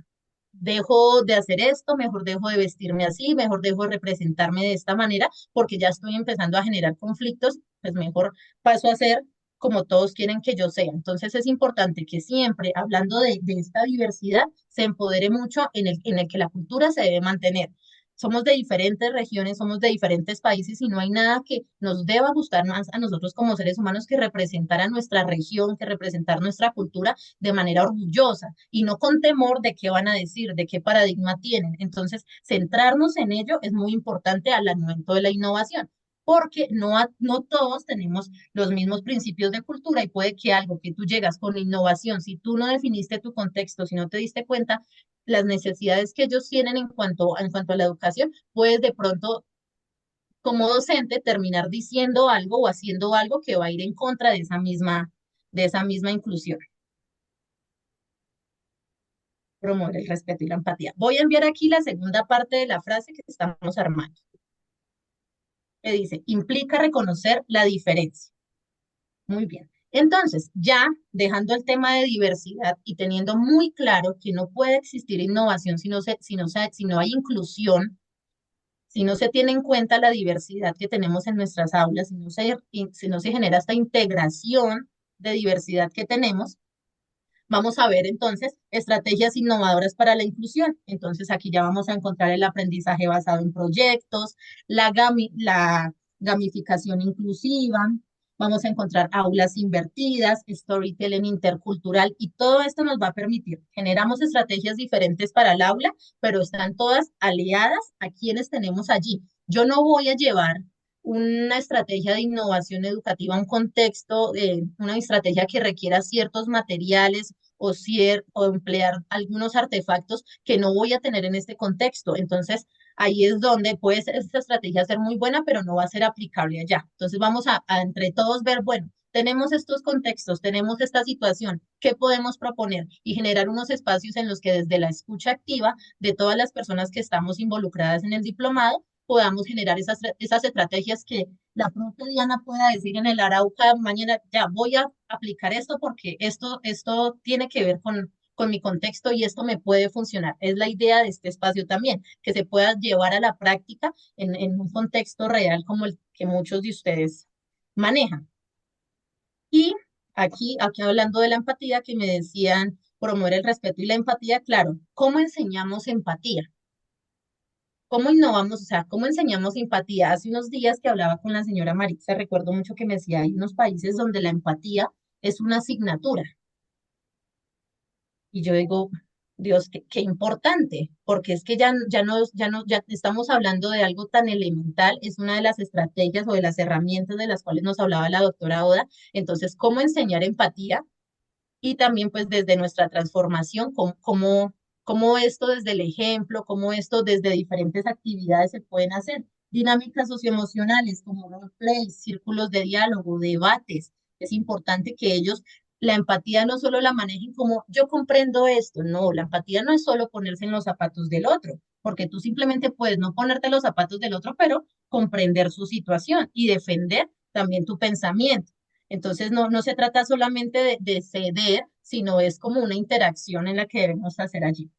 dejo de hacer esto, mejor dejo de vestirme así, mejor dejo de representarme de esta manera, porque ya estoy empezando a generar conflictos, pues mejor paso a ser como todos quieren que yo sea. Entonces es importante que siempre, hablando de esta diversidad, se empodere mucho en el que la cultura se debe mantener. Somos de diferentes regiones, somos de diferentes países y no hay nada que nos deba gustar más a nosotros como seres humanos que representar a nuestra región, que representar nuestra cultura de manera orgullosa y no con temor de qué van a decir, de qué paradigma tienen. Entonces, centrarnos en ello es muy importante al momento de la innovación, porque no todos tenemos los mismos principios de cultura y puede que algo que tú llegas con innovación, si tú no definiste tu contexto, si no te diste cuenta las necesidades que ellos tienen en cuanto a la educación, puedes de pronto como docente terminar diciendo algo o haciendo algo que va a ir en contra de esa misma inclusión. Promover el respeto y la empatía. Voy a enviar aquí la segunda parte de la frase que estamos armando. Que dice, implica reconocer la diferencia. Muy bien. Entonces, ya dejando el tema de diversidad y teniendo muy claro que no puede existir innovación si no hay inclusión, si no se tiene en cuenta la diversidad que tenemos en nuestras aulas, si no se genera esta integración de diversidad que tenemos, vamos a ver entonces estrategias innovadoras para la inclusión. Entonces aquí ya vamos a encontrar el aprendizaje basado en proyectos, la gamificación inclusiva, vamos a encontrar aulas invertidas, storytelling intercultural y todo esto nos va a permitir, generamos estrategias diferentes para el aula, pero están todas aliadas a quienes tenemos allí. Yo no voy a llevar una estrategia de innovación educativa, un contexto, una estrategia que requiera ciertos materiales o emplear algunos artefactos que no voy a tener en este contexto. Entonces, ahí es donde puede esta estrategia ser muy buena, pero no va a ser aplicable allá. Entonces, vamos a entre todos ver, bueno, tenemos estos contextos, tenemos esta situación, ¿qué podemos proponer? Y generar unos espacios en los que desde la escucha activa de todas las personas que estamos involucradas en el diplomado, podamos generar esas estrategias que la propia Diana pueda decir en el Arauca, mañana ya voy a aplicar esto porque esto tiene que ver con mi contexto y esto me puede funcionar. Es la idea de este espacio también, que se pueda llevar a la práctica en un contexto real como el que muchos de ustedes manejan. Y aquí hablando de la empatía, que me decían promover el respeto y la empatía, claro, ¿cómo enseñamos empatía? ¿Cómo innovamos? O sea, ¿cómo enseñamos empatía? Hace unos días que hablaba con la señora Maritza, recuerdo mucho que me decía, hay unos países donde la empatía es una asignatura. Y yo digo, Dios, qué importante, porque es que ya estamos hablando de algo tan elemental, es una de las estrategias o de las herramientas de las cuales nos hablaba la doctora Oda. Entonces, ¿cómo enseñar empatía? Y también pues desde nuestra transformación, cómo esto desde el ejemplo, cómo esto desde diferentes actividades se pueden hacer. Dinámicas socioemocionales como roleplay, círculos de diálogo, debates. Es importante que ellos la empatía no solo la manejen como yo comprendo esto, no, la empatía no es solo ponerse en los zapatos del otro, porque tú simplemente puedes no ponerte en los zapatos del otro, pero comprender su situación y defender también tu pensamiento. Entonces, no se trata solamente de ceder, sino es como una interacción en la que debemos hacer allí.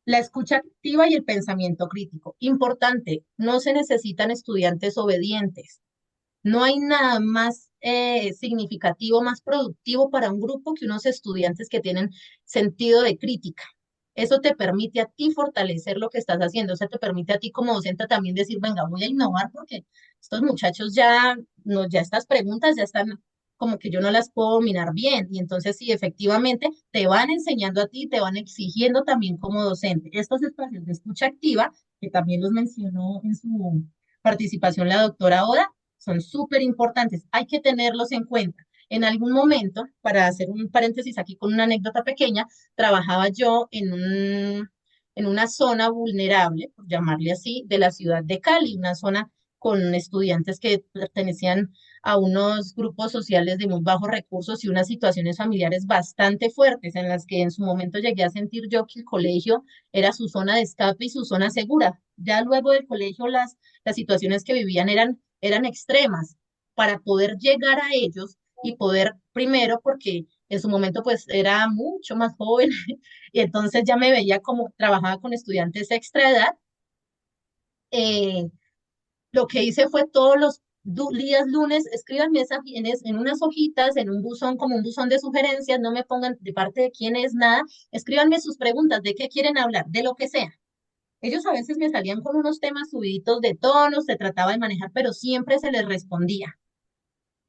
La escucha activa y el pensamiento crítico. Importante, no se necesitan estudiantes obedientes. No hay nada más significativo, más productivo para un grupo que unos estudiantes que tienen sentido de crítica. Eso te permite a ti fortalecer lo que estás haciendo, eso te permite a ti como docente también decir, venga, voy a innovar porque estos muchachos ya, no, ya estas preguntas ya están como que yo no las puedo dominar bien. Y entonces sí, efectivamente, te van enseñando a ti, te van exigiendo también como docente. Estos espacios de escucha activa, que también los mencionó en su participación la doctora Oda, son súper importantes, hay que tenerlos en cuenta. En algún momento, para hacer un paréntesis aquí con una anécdota pequeña, trabajaba yo en una zona vulnerable, por llamarle así, de la ciudad de Cali, una zona con estudiantes que pertenecían a unos grupos sociales de muy bajos recursos y unas situaciones familiares bastante fuertes en las que en su momento llegué a sentir yo que el colegio era su zona de escape y su zona segura. Ya luego del colegio las situaciones que vivían eran extremas. Para poder llegar a ellos y poder, primero, porque en su momento pues era mucho más joven y entonces ya me veía como trabajaba con estudiantes extra edad, eh, lo que hice fue todos los días lunes, escríbanme en unas hojitas, en un buzón, como un buzón de sugerencias, no me pongan de parte de quién es nada, escríbanme sus preguntas, de qué quieren hablar, de lo que sea. Ellos a veces me salían con unos temas subiditos de tono, se trataba de manejar, pero siempre se les respondía.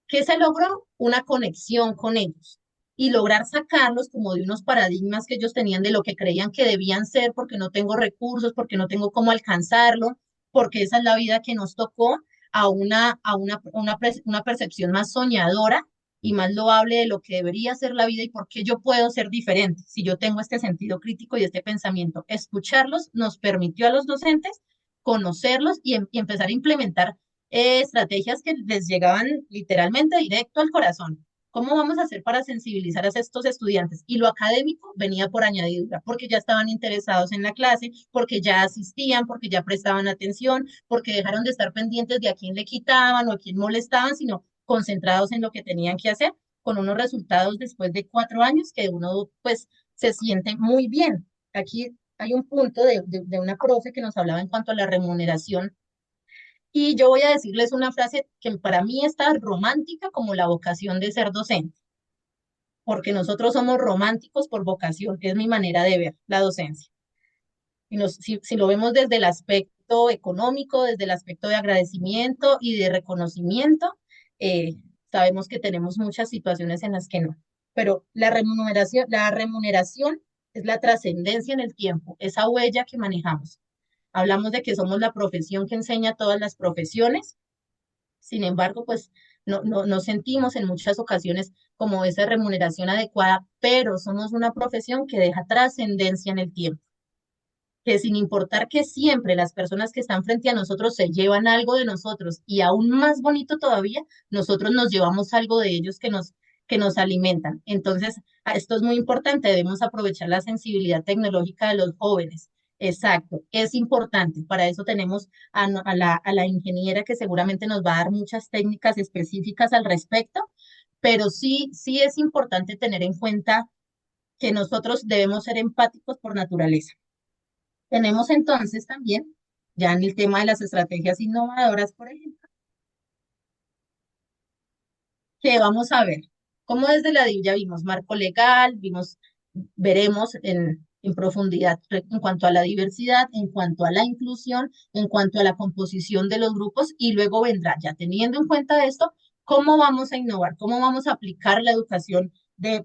¿Qué se logró? Una conexión con ellos y lograr sacarlos como de unos paradigmas que ellos tenían de lo que creían que debían ser porque no tengo recursos, porque no tengo cómo alcanzarlo, porque esa es la vida que nos tocó, a una percepción más soñadora y más loable de lo que debería ser la vida y por qué yo puedo ser diferente si yo tengo este sentido crítico y este pensamiento. Escucharlos nos permitió a los docentes conocerlos y empezar a implementar estrategias que les llegaban literalmente directo al corazón. ¿Cómo vamos a hacer para sensibilizar a estos estudiantes? Y lo académico venía por añadidura, porque ya estaban interesados en la clase, porque ya asistían, porque ya prestaban atención, porque dejaron de estar pendientes de a quién le quitaban o a quién molestaban, sino concentrados en lo que tenían que hacer, con unos resultados después de 4 años que uno pues se siente muy bien. Aquí hay un punto de una profe que nos hablaba en cuanto a la remuneración y yo voy a decirles una frase que para mí está romántica como la vocación de ser docente, porque nosotros somos románticos por vocación, es mi manera de ver la docencia. Si lo vemos desde el aspecto económico, desde el aspecto de agradecimiento y de reconocimiento, eh, sabemos que tenemos muchas situaciones en las que no. Pero la remuneración es la trascendencia en el tiempo, esa huella que manejamos. Hablamos de que somos la profesión que enseña todas las profesiones, sin embargo, pues no sentimos en muchas ocasiones como esa remuneración adecuada, pero somos una profesión que deja trascendencia en el tiempo, que sin importar que siempre las personas que están frente a nosotros se llevan algo de nosotros y aún más bonito todavía, nosotros nos llevamos algo de ellos que nos alimentan. Entonces, esto es muy importante, debemos aprovechar la sensibilidad tecnológica de los jóvenes. Exacto, es importante. Para eso tenemos a la ingeniera que seguramente nos va a dar muchas técnicas específicas al respecto, pero sí es importante tener en cuenta que nosotros debemos ser empáticos por naturaleza. Tenemos entonces también, ya en el tema de las estrategias innovadoras, por ejemplo, que vamos a ver, como desde la DIV ya vimos marco legal, veremos en profundidad en cuanto a la diversidad, en cuanto a la inclusión, en cuanto a la composición de los grupos, y luego vendrá, ya teniendo en cuenta esto, cómo vamos a innovar, cómo vamos a aplicar la educación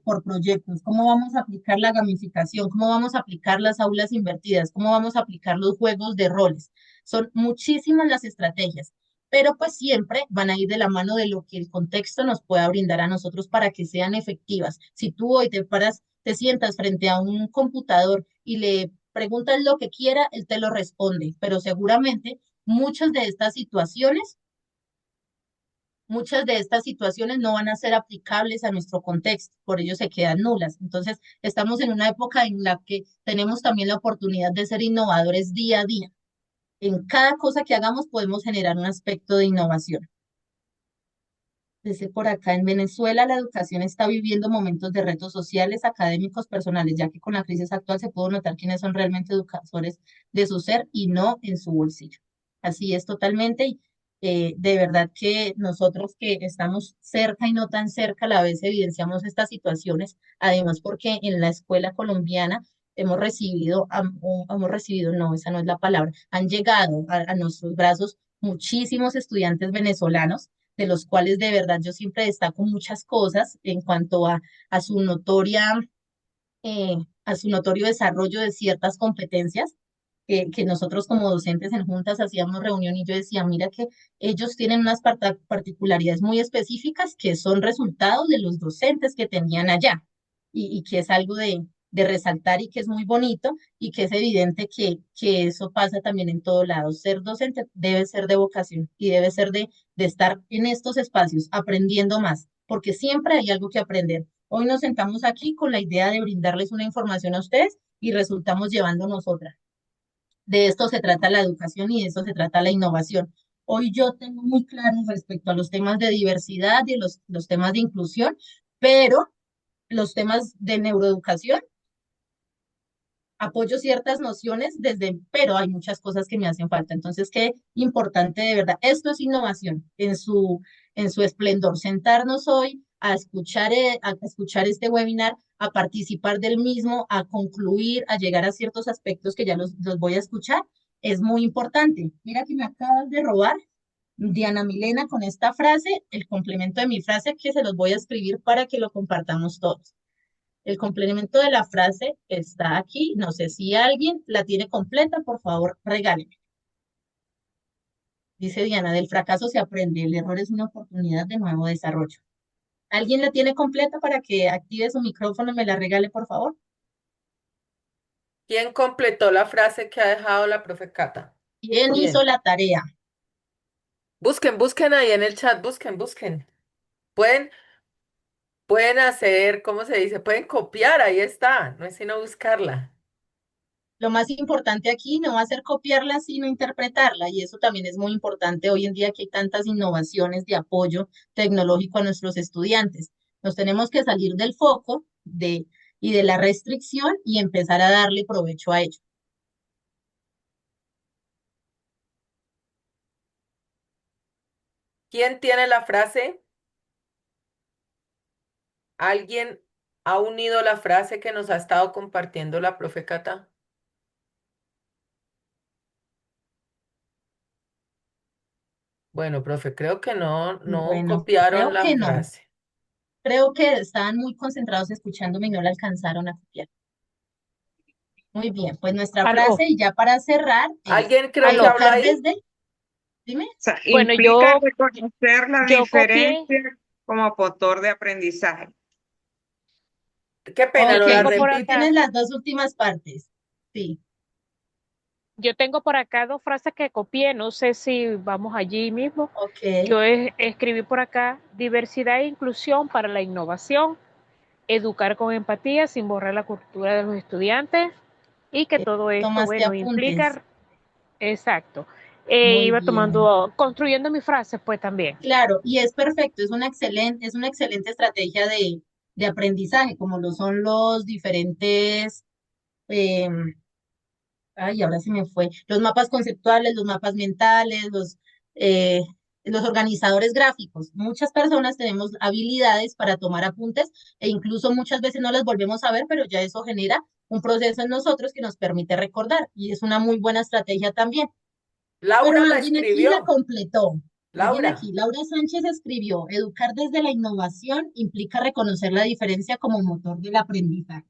por proyectos, cómo vamos a aplicar la gamificación, cómo vamos a aplicar las aulas invertidas, cómo vamos a aplicar los juegos de roles. Son muchísimas las estrategias, pero pues siempre van a ir de la mano de lo que el contexto nos pueda brindar a nosotros para que sean efectivas. Si tú hoy te sientas frente a un computador y le preguntas lo que quiera, él te lo responde, pero seguramente muchas de estas situaciones, muchas de estas situaciones no van a ser aplicables a nuestro contexto, por ello se quedan nulas. Entonces, estamos en una época en la que tenemos también la oportunidad de ser innovadores día a día. En cada cosa que hagamos podemos generar un aspecto de innovación. Dice por acá, en Venezuela la educación está viviendo momentos de retos sociales, académicos, personales, ya que con la crisis actual se pudo notar quiénes son realmente educadores de su ser y no en su bolsillo. Así es totalmente. Y de verdad que nosotros que estamos cerca y no tan cerca, a la vez evidenciamos estas situaciones, además porque en la escuela colombiana hemos recibido, no, esa no es la palabra, han llegado a nuestros brazos muchísimos estudiantes venezolanos de los cuales de verdad yo siempre destaco muchas cosas en cuanto a su a su notorio desarrollo de ciertas competencias, que nosotros como docentes en juntas hacíamos reunión y yo decía, mira que ellos tienen unas particularidades muy específicas que son resultados de los docentes que tenían allá y que es algo de resaltar y que es muy bonito y que es evidente que eso pasa también en todo lado. Ser docente debe ser de vocación y debe ser de estar en estos espacios aprendiendo más, porque siempre hay algo que aprender. Hoy nos sentamos aquí con la idea de brindarles una información a ustedes y resultamos llevándonos otra. De esto se trata la educación y de esto se trata la innovación. Hoy yo tengo muy claro respecto a los temas de diversidad y los temas de inclusión, pero los temas de neuroeducación apoyo ciertas nociones pero hay muchas cosas que me hacen falta. Entonces, qué importante de verdad. Esto es innovación en su esplendor. Sentarnos hoy a escuchar este webinar, a participar del mismo, a concluir, a llegar a ciertos aspectos que ya los voy a escuchar, es muy importante. Mira que me acabas de robar, Diana Milena, con esta frase, el complemento de mi frase que se los voy a escribir para que lo compartamos todos. El complemento de la frase está aquí. No sé si alguien la tiene completa, por favor, regáleme. Dice Diana, del fracaso se aprende, el error es una oportunidad de nuevo desarrollo. ¿Alguien la tiene completa para que active su micrófono y me la regale, por favor? ¿Quién completó la frase que ha dejado la profe Cata? ¿Quién hizo ¿Quién? la tarea? Busquen ahí en el chat, busquen. Pueden, pueden hacer, ¿cómo se dice? Pueden copiar, ahí está, no es sino buscarla. Lo más importante aquí no va a ser copiarla, sino interpretarla, y eso también es muy importante hoy en día que hay tantas innovaciones de apoyo tecnológico a nuestros estudiantes. Nos tenemos que salir del foco y de la restricción y empezar a darle provecho a ello. ¿Quién tiene la frase? ¿Alguien ha unido la frase que nos ha estado compartiendo la profe Cata? Bueno, profe, creo que no Bueno, copiaron creo la que no. frase. Creo que estaban muy concentrados escuchándome y no la alcanzaron a copiar. Muy bien, pues nuestra Aló, frase, y ya para cerrar, es ¿Alguien creo que aló. habló educar ahí? desde, dime, Sea, Bueno, implica reconocer la yo copié, diferencia como motor de aprendizaje. Qué pena, yo ok, ¿no la tengo por tú repite? acá, tienes las dos últimas partes. Sí, yo tengo por acá dos frases que copié, no sé si vamos allí mismo. ok, Escribí por acá diversidad e inclusión para la innovación, educar con empatía sin borrar la cultura de los estudiantes y que todo esto, tomaste bueno, apuntes. implica, exacto, Muy iba bien. tomando, construyendo mis frases pues también. Claro, y es perfecto, es una excelente estrategia de aprendizaje, como lo son los diferentes, em, ay, ahora se me fue, los mapas conceptuales, los mapas mentales, eh, los organizadores gráficos. Muchas personas tenemos habilidades para tomar apuntes e incluso muchas veces no las volvemos a ver, pero ya eso genera un proceso en nosotros que nos permite recordar y es una muy buena estrategia también. Pero Laura la alguien aquí la escribió. completó. Alguien Laura. aquí, Laura Sánchez escribió, educar desde la innovación implica reconocer la diferencia como motor del aprendizaje.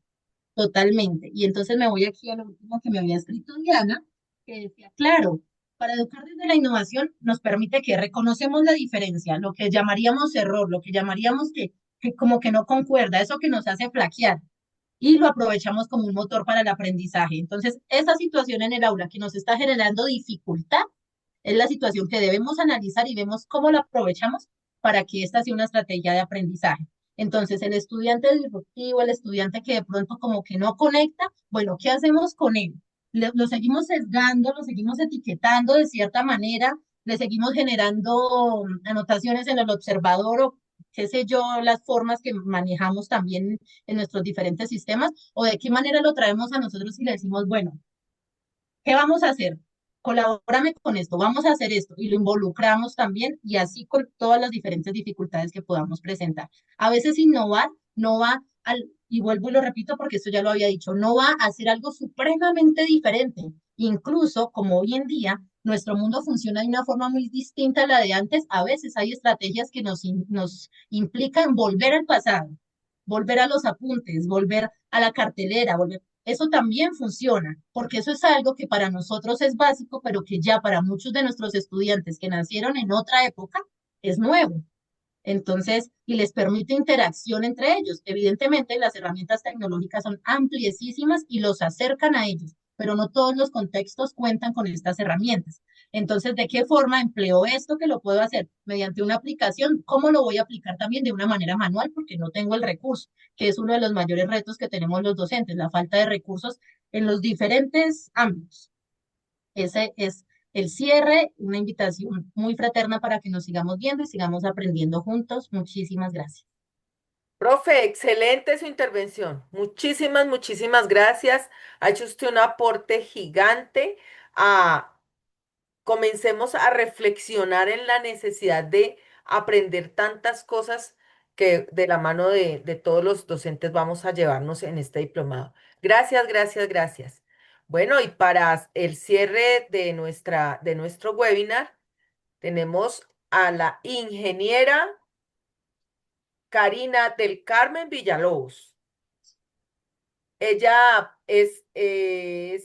Totalmente. Y entonces me voy aquí a lo último que me había escrito Diana, que decía, claro, para educar desde la innovación nos permite que reconocemos la diferencia, lo que llamaríamos error, lo que llamaríamos que como que no concuerda, eso que nos hace flaquear y lo aprovechamos como un motor para el aprendizaje. Entonces, esa situación en el aula que nos está generando dificultad es la situación que debemos analizar y vemos cómo la aprovechamos para que esta sea una estrategia de aprendizaje. Entonces, el estudiante disruptivo, el estudiante que de pronto como que no conecta, bueno, ¿qué hacemos con él? Lo seguimos sesgando, lo seguimos etiquetando de cierta manera, le seguimos generando anotaciones en el observador o qué sé yo, las formas que manejamos también en nuestros diferentes sistemas, o de qué manera lo traemos a nosotros y le decimos, bueno, ¿qué vamos a hacer? Colabórame con esto, vamos a hacer esto y lo involucramos también y así con todas las diferentes dificultades que podamos presentar. A veces innovar no va y vuelvo y lo repito porque esto ya lo había dicho, no va a hacer algo supremamente diferente. Incluso como hoy en día nuestro mundo funciona de una forma muy distinta a la de antes, a veces hay estrategias que nos implican volver al pasado, volver a los apuntes, volver a la cartelera, volver eso también funciona, porque eso es algo que para nosotros es básico, pero que ya para muchos de nuestros estudiantes que nacieron en otra época es nuevo. Entonces, y les permite interacción entre ellos. Evidentemente, las herramientas tecnológicas son ampliesísimas y los acercan a ellos, pero no todos los contextos cuentan con estas herramientas. Entonces, ¿de qué forma empleo esto que lo puedo hacer? Mediante una aplicación, ¿cómo lo voy a aplicar también de una manera manual? Porque no tengo el recurso, que es uno de los mayores retos que tenemos los docentes, la falta de recursos en los diferentes ámbitos. Ese es el cierre, una invitación muy fraterna para que nos sigamos viendo y sigamos aprendiendo juntos. Muchísimas gracias. Profe, excelente su intervención. Muchísimas gracias. Ha hecho usted un aporte gigante. A, Comencemos a reflexionar en la necesidad de aprender tantas cosas que de la mano de todos los docentes vamos a llevarnos en este diplomado. Gracias. Bueno, y para el cierre de de nuestro webinar, tenemos a la ingeniera Karina del Carmen Villalobos. Ella es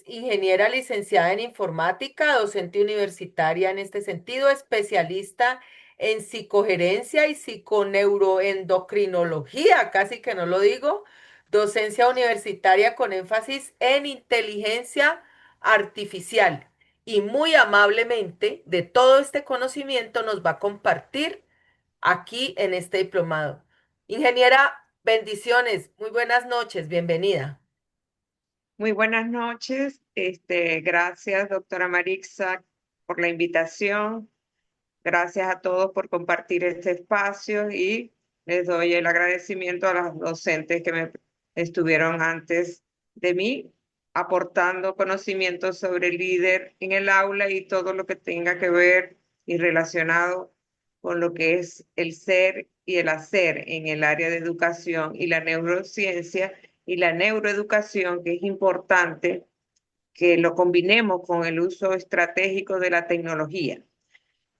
ingeniera licenciada en informática, docente universitaria en este sentido, especialista en psicogerencia y psiconeuroendocrinología, casi que no lo digo, docencia universitaria con énfasis en inteligencia artificial. Y muy amablemente, de todo este conocimiento nos va a compartir aquí en este diplomado. Ingeniera, bendiciones, muy buenas noches, bienvenida. Muy buenas noches. Gracias, doctora Marixa, por la invitación. Gracias a todos por compartir este espacio y les doy el agradecimiento a los docentes que me estuvieron antes de mí, aportando conocimientos sobre el líder en el aula y todo lo que tenga que ver y relacionado con lo que es el ser y el hacer en el área de educación y la neurociencia y la neuroeducación, que es importante que lo combinemos con el uso estratégico de la tecnología.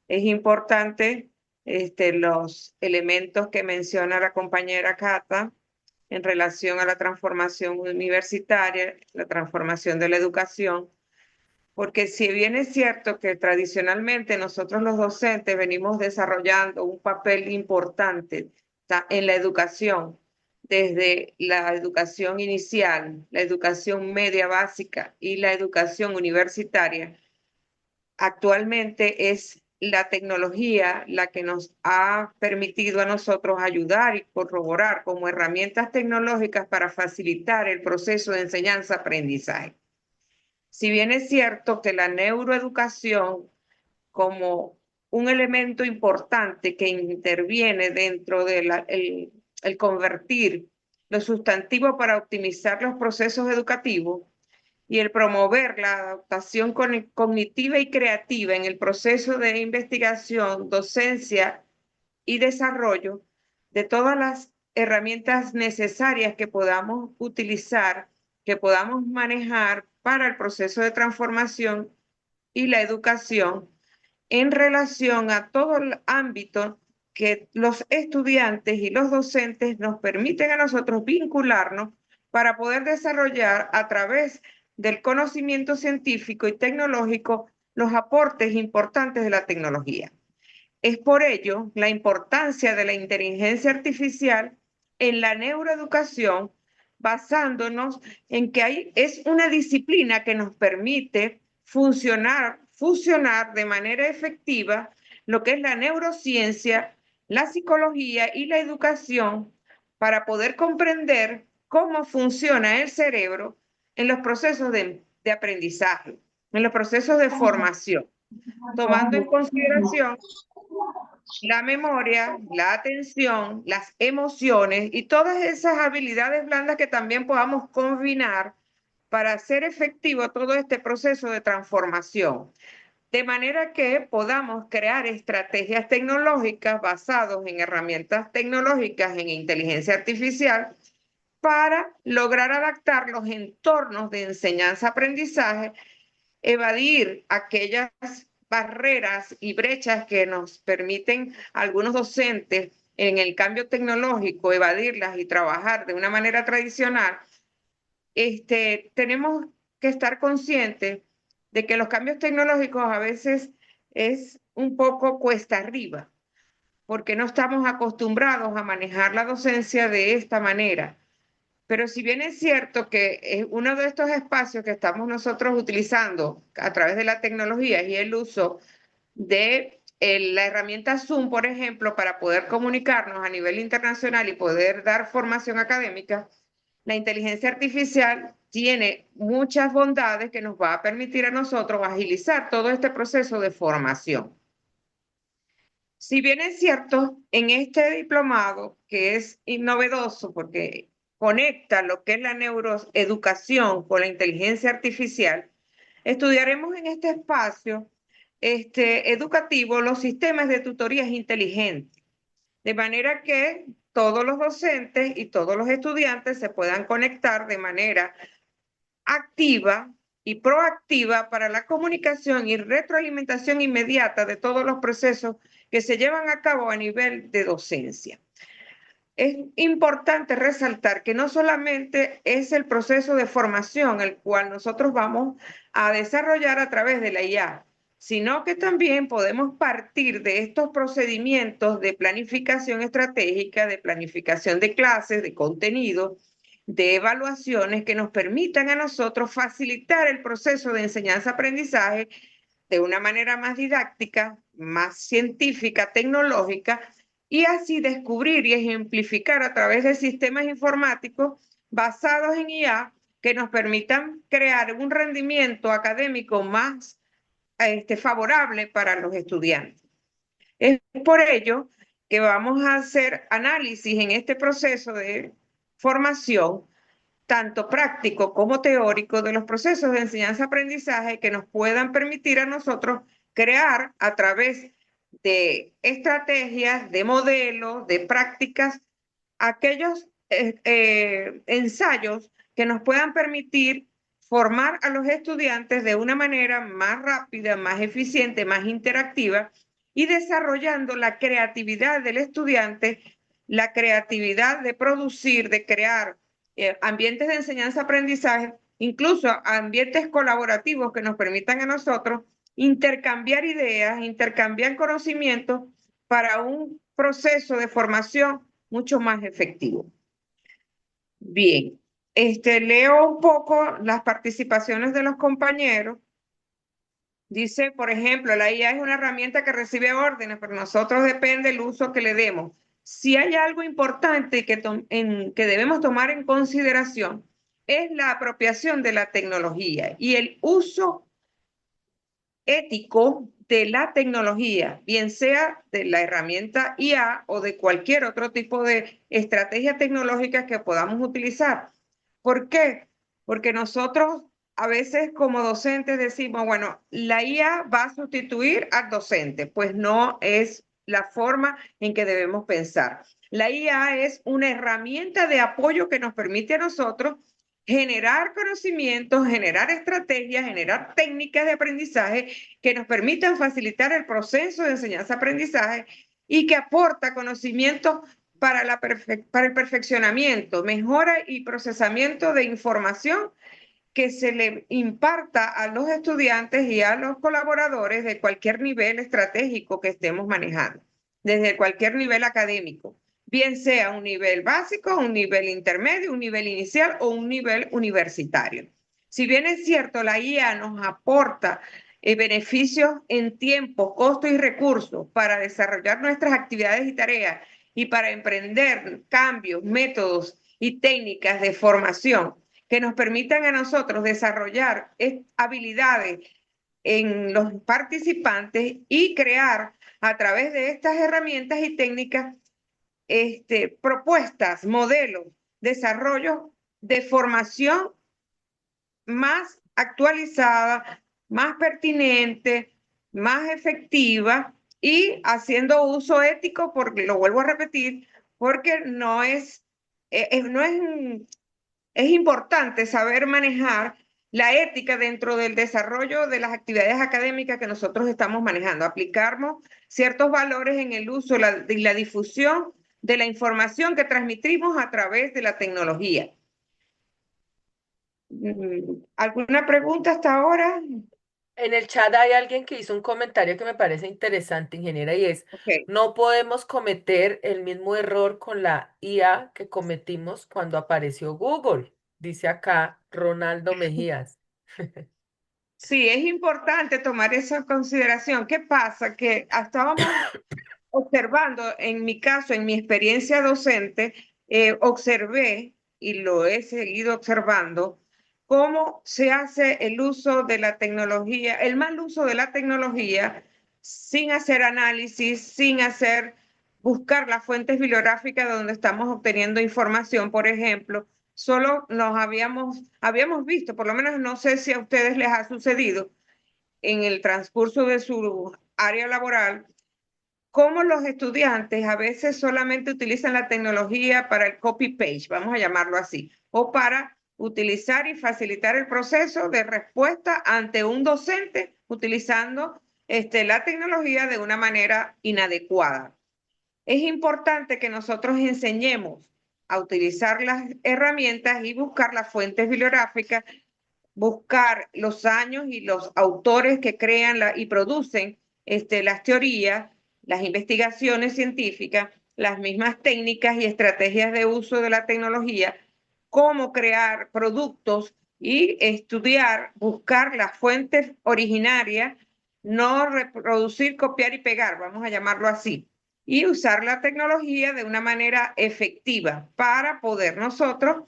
Es importante los elementos que menciona la compañera Cata en relación a la transformación universitaria, la transformación de la educación, porque si bien es cierto que tradicionalmente nosotros los docentes venimos desarrollando un papel importante en la educación, desde la educación inicial, la educación media básica y la educación universitaria, actualmente es la tecnología la que nos ha permitido a nosotros ayudar y corroborar como herramientas tecnológicas para facilitar el proceso de enseñanza-aprendizaje. Si bien es cierto que la neuroeducación, como un elemento importante que interviene dentro de el convertir lo sustantivo para optimizar los procesos educativos y el promover la adaptación cognitiva y creativa en el proceso de investigación, docencia y desarrollo de todas las herramientas necesarias que podamos utilizar, que podamos manejar para el proceso de transformación y la educación en relación a todo el ámbito que los estudiantes y los docentes nos permiten a nosotros vincularnos para poder desarrollar a través del conocimiento científico y tecnológico los aportes importantes de la tecnología. Es por ello la importancia de la inteligencia artificial en la neuroeducación, basándonos en que es una disciplina que nos permite fusionar de manera efectiva lo que es la neurociencia, la psicología y la educación para poder comprender cómo funciona el cerebro en los procesos de aprendizaje, en los procesos de formación, tomando en consideración la memoria, la atención, las emociones y todas esas habilidades blandas que también podamos combinar para hacer efectivo todo este proceso de transformación. De manera que podamos crear estrategias tecnológicas basadas en herramientas tecnológicas, en inteligencia artificial, para lograr adaptar los entornos de enseñanza-aprendizaje, evadir aquellas barreras y brechas que nos permiten a algunos docentes en el cambio tecnológico, evadirlas y trabajar de una manera tradicional. Tenemos que estar conscientes de que los cambios tecnológicos a veces es un poco cuesta arriba, porque no estamos acostumbrados a manejar la docencia de esta manera. Pero si bien es cierto que uno de estos espacios que estamos nosotros utilizando a través de la tecnología y el uso de la herramienta Zoom, por ejemplo, para poder comunicarnos a nivel internacional y poder dar formación académica, la inteligencia artificial tiene muchas bondades que nos va a permitir a nosotros agilizar todo este proceso de formación. Si bien es cierto, en este diplomado, que es novedoso porque conecta lo que es la neuroeducación con la inteligencia artificial, estudiaremos en este espacio educativo los sistemas de tutorías inteligentes, de manera que todos los docentes y todos los estudiantes se puedan conectar de manera activa y proactiva para la comunicación y retroalimentación inmediata de todos los procesos que se llevan a cabo a nivel de docencia. Es importante resaltar que no solamente es el proceso de formación el cual nosotros vamos a desarrollar a través de la IA, sino que también podemos partir de estos procedimientos de planificación estratégica, de planificación de clases, de contenido, de evaluaciones que nos permitan a nosotros facilitar el proceso de enseñanza-aprendizaje de una manera más didáctica, más científica, tecnológica, y así descubrir y ejemplificar a través de sistemas informáticos basados en IA que nos permitan crear un rendimiento académico más favorable para los estudiantes. Es por ello que vamos a hacer análisis en este proceso de formación, tanto práctico como teórico, de los procesos de enseñanza-aprendizaje que nos puedan permitir a nosotros crear a través de estrategias, de modelos, de prácticas, aquellos ensayos que nos puedan permitir formar a los estudiantes de una manera más rápida, más eficiente, más interactiva y desarrollando la creatividad del estudiante, la creatividad de producir, de crear ambientes de enseñanza-aprendizaje, incluso ambientes colaborativos que nos permitan a nosotros intercambiar ideas, intercambiar conocimientos para un proceso de formación mucho más efectivo. Bien, leo un poco las participaciones de los compañeros. Dice, por ejemplo, la IA es una herramienta que recibe órdenes, pero nosotros depende del uso que le demos. Si hay algo importante que debemos tomar en consideración, es la apropiación de la tecnología y el uso ético de la tecnología, bien sea de la herramienta IA o de cualquier otro tipo de estrategia tecnológica que podamos utilizar. ¿Por qué? Porque nosotros a veces como docentes decimos, bueno, la IA va a sustituir al docente, pues no es la forma en que debemos pensar. La IA es una herramienta de apoyo que nos permite a nosotros generar conocimientos, generar estrategias, generar técnicas de aprendizaje que nos permitan facilitar el proceso de enseñanza-aprendizaje y que aporta conocimientos para el perfeccionamiento, mejora y procesamiento de información que se le imparta a los estudiantes y a los colaboradores de cualquier nivel estratégico que estemos manejando, desde cualquier nivel académico, bien sea un nivel básico, un nivel intermedio, un nivel inicial o un nivel universitario. Si bien es cierto, la IA nos aporta beneficios en tiempo, costo y recursos para desarrollar nuestras actividades y tareas y para emprender cambios, métodos y técnicas de formación que nos permitan a nosotros desarrollar habilidades en los participantes y crear a través de estas herramientas y técnicas propuestas, modelos, desarrollo de formación más actualizada, más pertinente, más efectiva y haciendo uso ético, porque lo vuelvo a repetir, porque es importante saber manejar la ética dentro del desarrollo de las actividades académicas que nosotros estamos manejando. Aplicamos ciertos valores en el uso y la difusión de la información que transmitimos a través de la tecnología. ¿Alguna pregunta hasta ahora? En el chat hay alguien que hizo un comentario que me parece interesante, ingeniera, y es, Okay. no podemos cometer el mismo error con la IA que cometimos cuando apareció Google, dice acá Ronaldo Mejías. Sí, es importante tomar esa en consideración. ¿Qué pasa? Que estábamos observando, en mi caso, en mi experiencia docente, observé y lo he seguido observando, cómo se hace el uso de la tecnología, el mal uso de la tecnología, sin hacer análisis, buscar las fuentes bibliográficas donde estamos obteniendo información, por ejemplo. Solo habíamos visto, por lo menos no sé si a ustedes les ha sucedido en el transcurso de su área laboral, cómo los estudiantes a veces solamente utilizan la tecnología para el copy-paste, vamos a llamarlo así, o para utilizar y facilitar el proceso de respuesta ante un docente utilizando la tecnología de una manera inadecuada. Es importante que nosotros enseñemos a utilizar las herramientas y buscar las fuentes bibliográficas, buscar los años y los autores que crean y producen las teorías, las investigaciones científicas, las mismas técnicas y estrategias de uso de la tecnología, cómo crear productos y estudiar, buscar las fuentes originarias, no reproducir, copiar y pegar, vamos a llamarlo así, y usar la tecnología de una manera efectiva para poder nosotros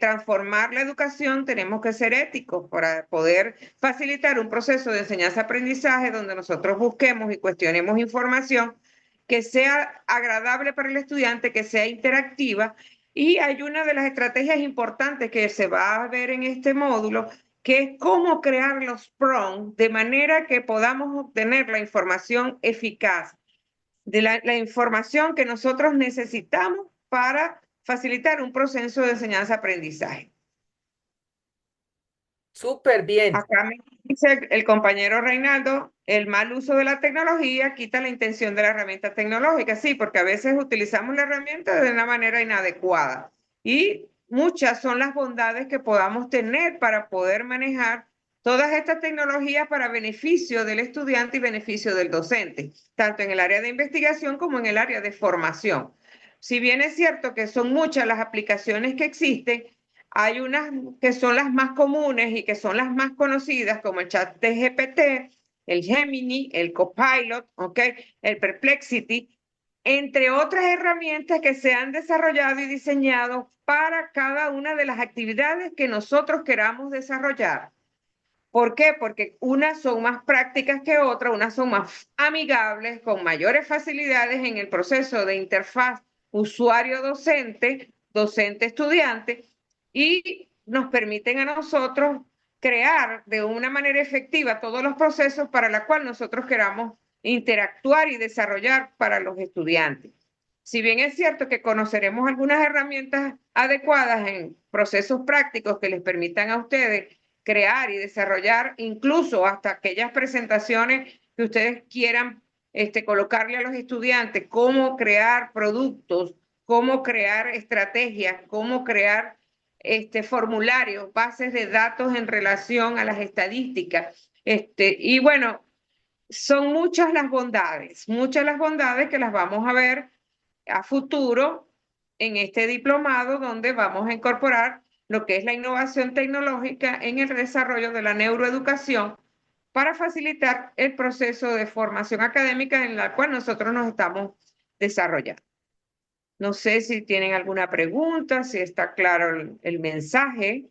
transformar la educación, tenemos que ser éticos para poder facilitar un proceso de enseñanza-aprendizaje donde nosotros busquemos y cuestionemos información que sea agradable para el estudiante, que sea interactiva. Y hay una de las estrategias importantes que se va a ver en este módulo, que es cómo crear los prompts de manera que podamos obtener la información eficaz, de la información que nosotros necesitamos para facilitar un proceso de enseñanza-aprendizaje. Súper bien. Acá me dice el compañero Reinaldo, el mal uso de la tecnología quita la intención de la herramienta tecnológica. Sí, porque a veces utilizamos la herramienta de una manera inadecuada. Y muchas son las bondades que podamos tener para poder manejar todas estas tecnologías para beneficio del estudiante y beneficio del docente, tanto en el área de investigación como en el área de formación. Si bien es cierto que son muchas las aplicaciones que existen, hay unas que son las más comunes y que son las más conocidas, como el chat de GPT, el Gemini, el Copilot, ¿okay? El Perplexity, entre otras herramientas que se han desarrollado y diseñado para cada una de las actividades que nosotros queramos desarrollar. ¿Por qué? Porque unas son más prácticas que otras, unas son más amigables, con mayores facilidades en el proceso de interfaz usuario-docente, docente-estudiante, y nos permiten a nosotros crear de una manera efectiva todos los procesos para la cual nosotros queramos interactuar y desarrollar para los estudiantes. Si bien es cierto que conoceremos algunas herramientas adecuadas en procesos prácticos que les permitan a ustedes crear y desarrollar incluso hasta aquellas presentaciones que ustedes quieran colocarle a los estudiantes, cómo crear productos, cómo crear estrategias, cómo crear formularios, bases de datos en relación a las estadísticas. Y bueno, son muchas las bondades que las vamos a ver a futuro en este diplomado, donde vamos a incorporar lo que es la innovación tecnológica en el desarrollo de la neuroeducación para facilitar el proceso de formación académica en la cual nosotros nos estamos desarrollando. No sé si tienen alguna pregunta, si está claro el mensaje.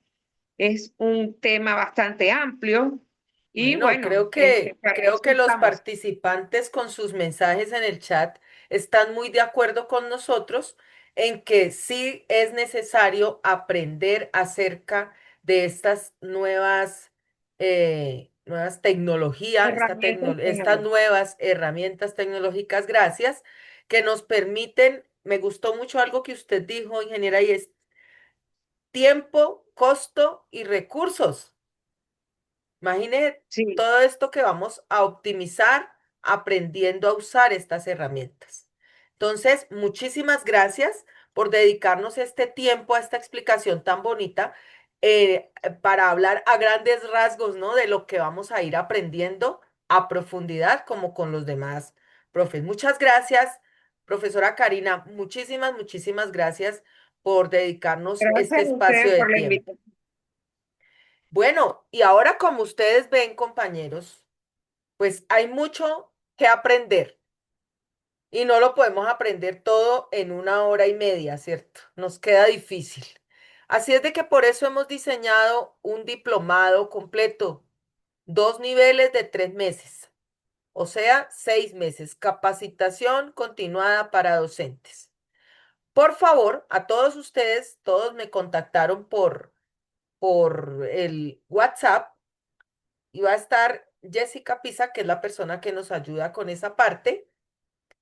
Es un tema bastante amplio y Bueno, bueno, para creo eso que los estamos. participantes con sus mensajes en el chat están muy de acuerdo con nosotros en que sí es necesario aprender acerca de estas nuevas tecnologías, Herramientas estas tecnológicas. nuevas herramientas tecnológicas, gracias, que nos permiten, me gustó mucho algo que usted dijo, ingeniera, y es tiempo, costo y recursos. Imagine Sí, todo esto que vamos a optimizar aprendiendo a usar estas herramientas. Entonces, muchísimas gracias por dedicarnos este tiempo a esta explicación tan bonita para hablar a grandes rasgos, ¿no? De lo que vamos a ir aprendiendo a profundidad como con los demás profes. Muchas gracias, profesora Karina. Muchísimas gracias por dedicarnos gracias este a espacio ustedes de por la tiempo. invitación. Bueno, y ahora como ustedes ven, compañeros, pues hay mucho que aprender y no lo podemos aprender todo en 1 hora y media, ¿cierto? Nos queda difícil. Así es de que por eso hemos diseñado un diplomado completo, 2 niveles de 3 meses, o sea, 6 meses, capacitación continuada para docentes. Por favor, a todos ustedes, todos me contactaron por el WhatsApp. Y va a estar Jessica Pisa, que es la persona que nos ayuda con esa parte,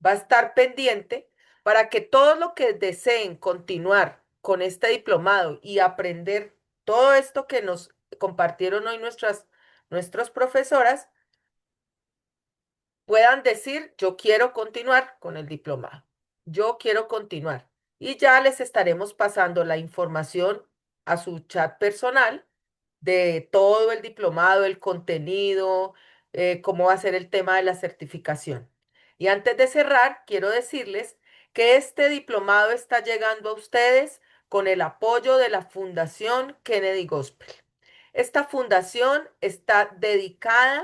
va a estar pendiente para que todos los que deseen continuar con este diplomado y aprender todo esto que nos compartieron hoy nuestras profesoras, puedan decir, yo quiero continuar con el diplomado, yo quiero continuar. Y ya les estaremos pasando la información a su chat personal de todo el diplomado, el contenido, cómo va a ser el tema de la certificación. Y antes de cerrar, quiero decirles que este diplomado está llegando a ustedes con el apoyo de la Fundación Kennedy Gospel. Esta fundación está dedicada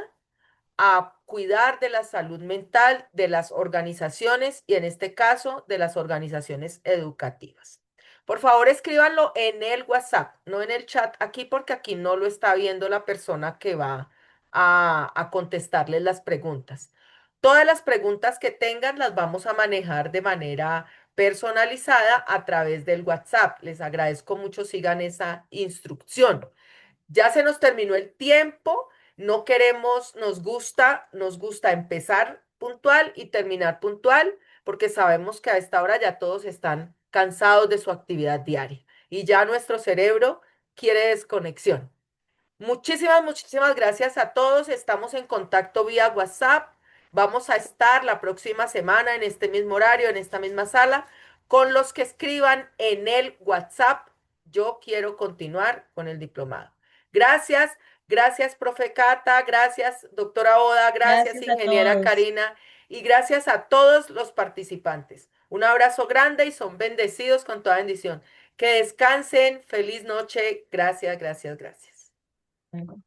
a cuidar de la salud mental de las organizaciones y en este caso de las organizaciones educativas. Por favor, escríbanlo en el WhatsApp, no en el chat aquí, porque aquí no lo está viendo la persona que va a contestarles las preguntas. Todas las preguntas que tengan las vamos a manejar de manera personalizada a través del WhatsApp. Les agradezco mucho, sigan esa instrucción. Ya se nos terminó el tiempo, no queremos, nos gusta empezar puntual y terminar puntual, porque sabemos que a esta hora ya todos están cansados de su actividad diaria y ya nuestro cerebro quiere desconexión. Muchísimas gracias a todos. Estamos en contacto vía WhatsApp. Vamos a estar la próxima semana en este mismo horario, en esta misma sala, con los que escriban en el WhatsApp. Yo quiero continuar con el diplomado. Gracias, gracias, profe Cata, gracias, doctora Oda, gracias, Gracias a ingeniera todos. Karina, y gracias a todos los participantes. Un abrazo grande y son bendecidos con toda bendición. Que descansen, feliz noche. Gracias, gracias, gracias. Luego.